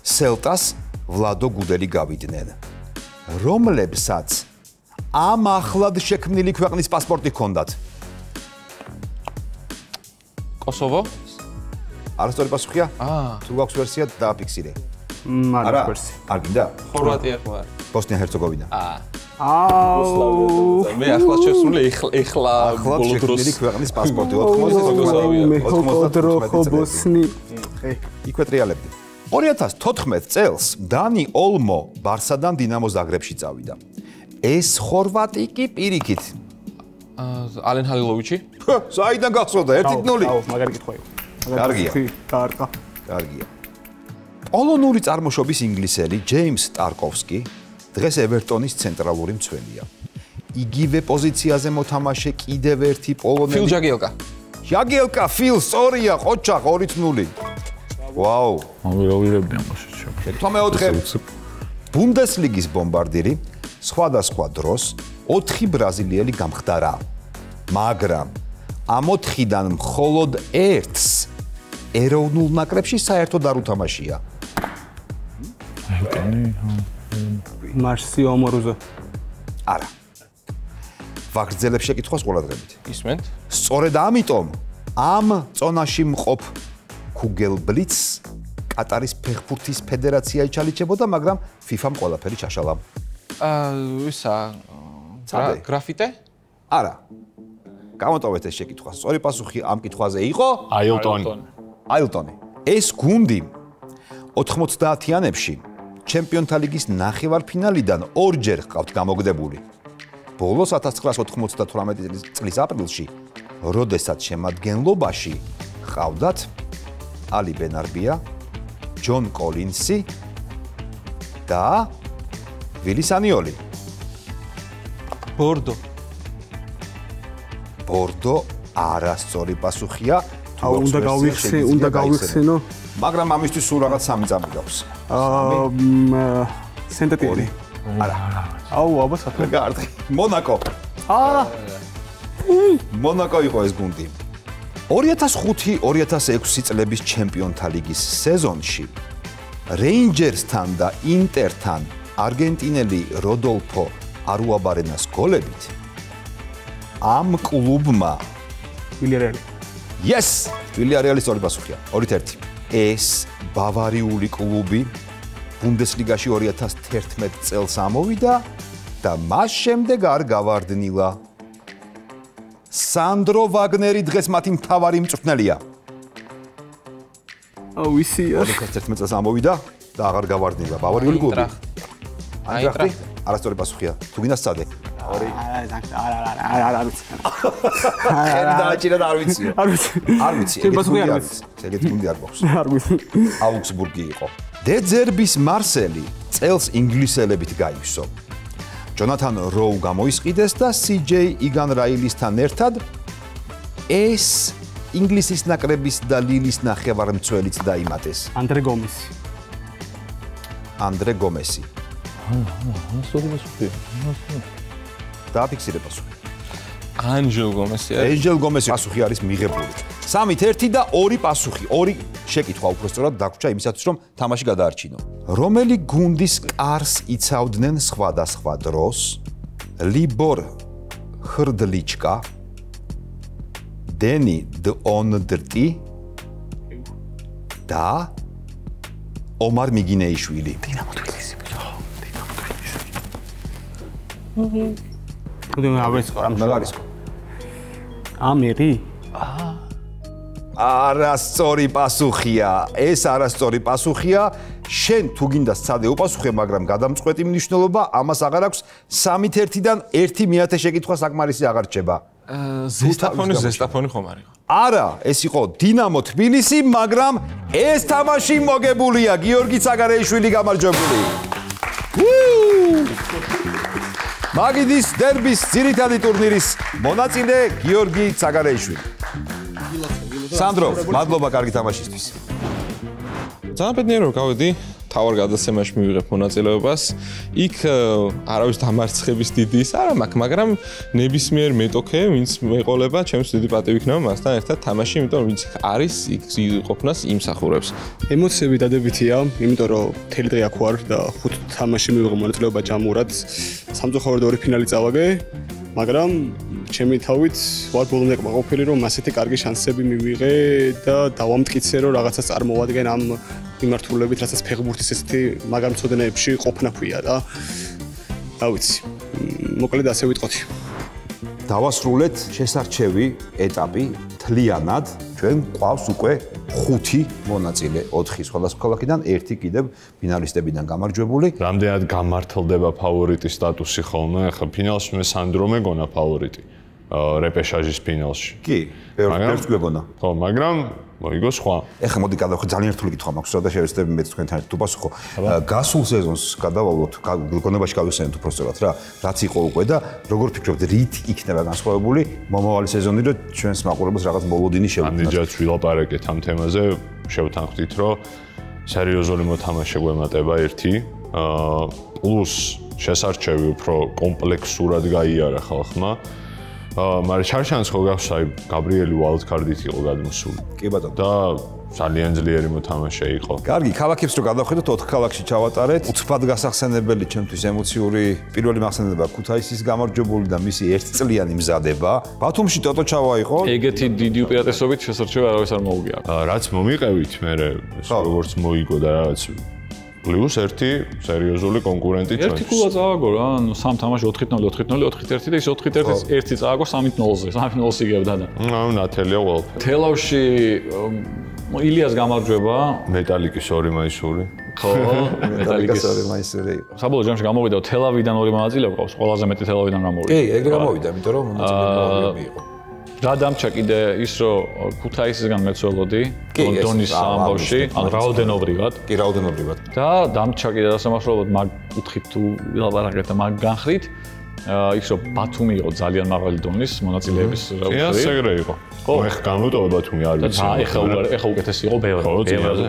სელტას ვლადო გუდელი გავიდნენ. რომლებსაც ამ ახლად შექმნილი ქვეყნის პასპორტი ჰქონდათ? კოსოვო? არასწორი პასუხია? თუ გაქვს ვერსია დააფიქსირე. არა ვერსია. არ გინდა? ხორვატია ხო არა? ბოსნია-ჰერცეგოვინა. მე ახლა შესული ეხლა ბოლო დროს ქვეყნის პასპორტი 90 იქვე ტრიალებდი. 2014 წელს დანი ოლმო ბარსადან დინამო ზაგრებში წავიდა. ეს ხორვატი კი პირიქით. ალენ ჰალილოვიჩი? საიდან გახსოვდა 1-0? აუ, მაგარი კითხვა იყო. კარგია. კარგია. პოლონური წარმოშობის ინგლისელი ჯეიმს ტარკოვსკი დღეს ევერტონის ცენტრალური მცველია. იგივე პოზიციაზე მოთამაშე კიდევ ერთი პოლონელი. ფილ ჯაგიელკა. ჯაგიელკა, ფილ, სწორია, ყოჩა 2-0. ვაუ. ამიროვირებდი ამაში. შეკითხვა მეოთხე. ბუნდესლიგის ბომბარდირი სხვადასხვა დროს 4 ბრაზილიელი გამხდარა. მაგრამ ამ 4-დან მხოლოდ ერთს ეროვნულ ნაკრებში საერთოდ არ უთამაშია. მარსიო ამორუზო. არა. ვაგრძელებ შეკითხვას ყურადღებით. ისმენთ? სწორედ ამიტომ ამ წონაში მყოფ კუგელ ბლიცს კატარის ფეხბურთის ფედერაცია იჩალიჩებოდა, მაგრამ FIFA-მ ყველაფერი ჩაშალა. ისა გრაფიტე? არა. გამოტოვეთ ეს შეკითხვა. სწორი პასუხი ამ კითხვაზე იყო აილტონი. ეს გუნდი 90-იანებში ჩემპიონთა ლიგის ნახევარფინალიდან ორჯერ ჰყავთ გამოგდებული. ბოლოს 1998 წლის აპრილში, როდესაც შემადგენლობაში ჰყავდათ ალი ბენარბია, ჯონ კოლინსი და ვილი სანიოლი. ბორდო არასწორი პასუხია. უნდა გავიხსენო. მაგრამ ამისთვის სულ რაღაც 3 წამი გაქვს. სენტეტიერი. არა. აუ, აბა საქმე გაარტყი. მონაკო. მონაკო იყო ეს გუნდი. 2005-2006 წლების ჩემპიონთა ლიგის სეზონში რეინჯერსთან და ინტერთან არგენტინელი როდოლფო არუაბარენას გოლებით ამ კლუბმა? ვილიარეალი. Yes! ვილიარეალის სწორი პასუხია. 2-1. ეს ბავარიული კლუბი ბუნდესლიგაში 2011 წელს ამოვიდა და მას შემდეგ არ გავარდნილა. სანდრო ვაგნერი დღეს მათი მთავარი მწვრთნელია. ვისია. 2011 წელს ამოვიდა და აღარ გავარდნილა. ბავარიული კლუბი. აინტრახტი? არასწორი პასუხია. თუ გინდა სცადე. არ ვიცი. დააჭირა და არ ვიცი. არ ვიცი. ეგეთ გუნდი არ გვაქვს. არ ვიცი. აუგსბურგი იყო. დეძერბის მარსელი წელს ინგლისელებით გაივსო. ჯონათან როუ გამოისყიდეს და CJ იგან რაილისთან ერთად ეს ინგლისის ნაკრების და ლილის ნახევარმცველიც დაიმატეს. ანდრე გომესი. ანდრე გომესი. დააფიქსირე პასუხი. ანჯელ გომესი. ანჯელ გომესი პასუხი არის მიღებული. 3-1 და 2 პასუხი. 2 შეკითხვა უბრალოდ დაგვრჩა იმისათვის რომ თამაში გადაარჩინო. რომელი გუნდის კარს იცავდნენ სხვადასხვა დროს? ლიბორ ხრდლიჩკა, დენი დონდრტი და ომარ მიგინეიშვილი. დინამო თბილისი. ხოდენ ავრისყო ამ მაგარისკო. ამერი? არასწორი პასუხია. ეს არასწორი პასუხია. შენ თუ გინდა სცადე უპასუხე, მაგრამ გადამწყვეტი მნიშვნელობა ამას აღარ აქვს. 3-1-დან 1 მეათე შეკითხვა საკმარისი აღარ რჩება. ზესტაფონი ხომ არის? არა, ეს იყო დინამო თბილისი, მაგრამ ეს თამაში მოგებულია. გიორგი ცაგარეიშვილი გამარჯვებული. მაგიდის დერბის ძირითადი ტურნირის მონაწილე გიორგი ცაგარეიშვილი. სანდრო, მადლობა კარგი თამაშისთვის. ძალიან ბედნიერო გავედი, თავარ გადაცემაში მივიღებ მონაწილეობას. იქ არავის დამარცხების დიდი ის არ მაქვს, მაგრამ ნებისმიერ მეტოქე, ვინც მეყოლება, ჩემს დიდი პატივი იქნება მასთან ერთად თამაში, იმიტომ რომ ვინც არის, იქ ყოფნას იმსახურებს. ემოციები დადებითია, იმიტომ რომ მთელი დღე აქ ვარ და 5 თამაში მივიღე მონაწილეობა ჯამურად. სამწუხაროდ 2 ფინალი წავაგე, მაგრამ ჩემი თავით ვარ ბოლომდე ყოფილი რომ ასეთი კარგი შანსები მივიღე და დავამტკიცე რომ რაღაცას წარმოვადგენ ამ მიმართულებით, რასაც ფეხბურთის ესეთი მაგარ მცოდნეებში ყოფნა ქვია და რა ვიცი. მოკლედ ასე ვიტყოდი. დავასრულეთ შესარჩევი ეტაპი მთლიანად. ჩვენ გვყავს უკვე 5 მონაწილე, 4 სხვადასხვა ქალაქიდან, 1 კიდევ ფინალისტებიდან გამარჯვებული. რამდენად გამართლდება ფავორიტის სტატუსი ხოლმე? ახლა ფინალში მე სანდრო მეგონა ფავორიტი. რეპეშაჟის ფინალში. კი, ერთ გვეგონა. ხო, მაგრამ მოიგო სხვა. ეხლა მოდი გადავხო, ძალიან რთული კითხვა მაქვს, და შევეცდები მეც თქვენთან ერთად უპასუხო. გასულ სეზონს გადავალოთ, გონებაში გავიხსენოთ უბრალოდ რა, რაც იყო უკვე და როგორ ფიქრობთ, რით იქნება განსხვავებული მომავალი სეზონი, რომ ჩვენს მაყურებელს რაღაც მოლოდინი შევქმნათ? ამდენად ვილაპარაკეთ ამ თემაზე, შევთანხმდით, რომ სერიოზული მოთამაშე გვემატება ერთი, პლუს შესარჩევი უფრო კომპლექსურად გაიარა ხალხმა. მაგრამ შარშანს ხო გახსა, გაბრიელი ვალდკარდით იყო გადმოსული. კი ბატონო. და ძალიან ძლიერი მოთამაშე იყო. კარგი, ქალაქებს რო გადავხედოთ, 4 ქალაქში ჩავატარეთ. უცბად გასახსენებელი ჩემთვის ემოციური პირველი მახსენდება ქუთაისის გამარჯვებული და მისი ერთწლიანი მზადება. ბათუმში ტოტო ჩავა იყო. ეგეთი დიდი უპირატესობით შესარჩევა არავის არ მოუგია. რაც მომიყევით მე როგორც მოიგო და რაღაც პლუს ერთი სერიოზული კონკურენტი ჩვენს. ერთი ქულა წავაგო რა, ანუ 3 თამაში 4-0, 4-0, 4-1 და ის 4-1 ერთი წავაგო 3-0-ზე, 3-0-ს იგებდა და. ანუ ნათელია ყველაფერი. თელავში ილიას გამარჯვება, მეტალიკის 2 მაისური. ხო, მეტალიკის 2 მაისური იყო. საბოლოო ჯამში გამოვიდა თელავიდან 2 მონაწილე ყავს, ყველაზე მეტი თელავიდან გამოვიდა. კი, ეგრე გამოვიდა, იმიტომ რომ მონაწილეები იყო. რა დამჭა კიდე ის რომ ქუთაისისგან მეცველოდი ლონდონის ამბავში, ან რაოდენობრივად. კი, რაოდენობრივად. და დამჭა კიდე დასამახსოვრებლად მაგ კუთხით თუ ვილაპარაკეთ და მაგ განხრით, ის რომ ბათუმი იყო ძალიან მაღალი დონის მონაწილეების რა ვიცი. კი, ეგრე იყო. ხო, ეხ გამოტოვა ბათუმი არ ვიცი. და ეხა უკეთესი იყო ბევრი.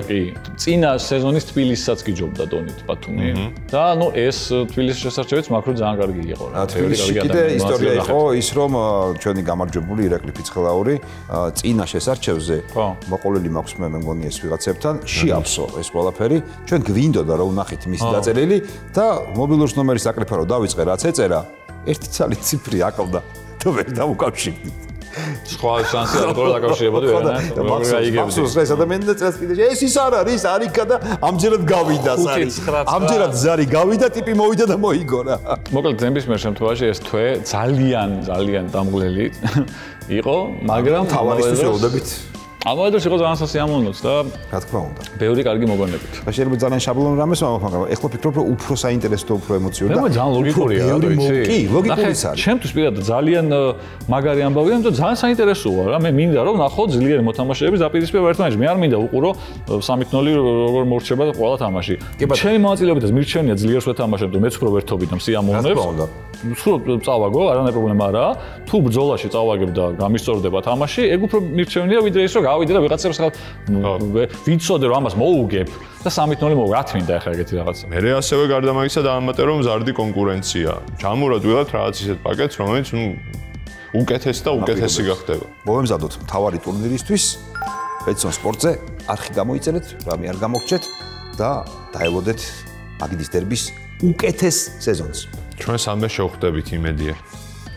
კი. წინა სეზონის თბილისსაც გიჯობდა დონით ბათუმი. და ნუ ეს თბილისის შესარჩევიც მაქრო ძალიან კარგი იყო რა. თბილისში კიდე ისტორია იყო ის რომ ჩვენი გამარჯვებული ირაკლი ფიცხელაური წინა შესარჩევზე მოყოლილი მაქვს მე მგონი ეს ვიღაცებთან შეაფსო ეს ყველაფერი. ჩვენ გვინდოდა რომ ვნახეთ მისი დაწერილი და მობილურის ნომერის აკრიფა რომ დავიწყე რაც ეწერა ერთი ცალი ციფრი აკლდა და ვერ დამოკავშირდით. სხვა შანსი არ ყოლა დაკავშირებოდი ვერანაირად. მახსოვს ეს ადამიანი და წელს კიდე ეს ის არ არის, არიქა და ამჯერად გავიდა ზარი. ამჯერად ზარი გავიდა, ტიპი მოვიდა და მოიგო რა. მოკლედ ნებისმიერ შემთხვევაში ეს თვე ძალიან დამღლელი იყო, მაგრამ თავარისთვის ველოდებით. ამავდროულად იყო ძალიან სასიამოვნოც და რა თქმა უნდა. ბევრი კარგი მოგონებით. შეიძლება ძალიან შაბლონურ რამეს ვამბობ, მაგრამ ეხლა ვფიქრობ, რომ უფრო საინტერესო და უფრო ემოციური და მე ძალიან ლოგიკურია, რა ვიცი. კი, ლოგიკურიც არის. ჩემთვის პირადად ძალიან მაგარი ამბავია, იმიტომ რომ ძალიან საინტერესოა რა. მე მინდა რომ ნახო ძლიერი მოთამაშეების დაპირისპირება ერთმანეთში. მე არ მინდა უყურო 3-0 როგორ მორჩება ყველა თამაში. ჩემი მონაწილეობითაც მირჩენია ძლიერს ვეთამაშებ და მეც უფრო ვერთობი და სიამოვნებს. სულ წავაგო, არანაირი პრობლემა არაა. თუ ბრძოლაში წავაგებ და გამისწორდება თამაში, ეგ უფრო მირჩენია ვიდრე ის რომ გავიდე და ვიღაცებს ხალ ვიცოდე რომ ამას მოუგებ და 3-0 მოვიგე. რა თქმა უნდა ახლა ეგეთი რაღაცა. მე ასევე გარდა მაგისა დაამატე რომ ზარდი კონკურენცია. ჯამურად ვიღებთ რაღაც ისეთ პაკეტს, რომელიც უკეთეს და უკეთესი გახდება. მოვემზადოთ მთავარი ტურნირისთვის. ბეტსონ სპორტზე არხი გამოიწერეთ, რამე არ გამოგჩეთ და დაელოდეთ მაგიდის დერბის უკეთეს სეზონს. ჩვენ სამე შევხვდებით იმედია.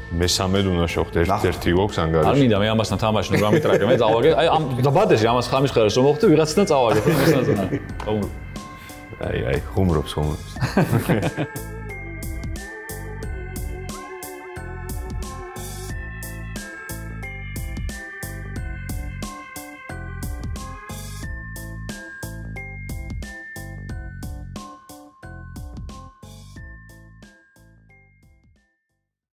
მესამედ უნდა შევხვდე ერთ-ერთი გვაქვს ანგარიში. არ მინდა მე ამასთან თამაში ნუ გამიტრაკე, მე წავაგე. აი ამ დაბადეში ამას ხამის ხერს რომ მოხდე ვიღაცთან წავაგე. აი, ხუმრობს.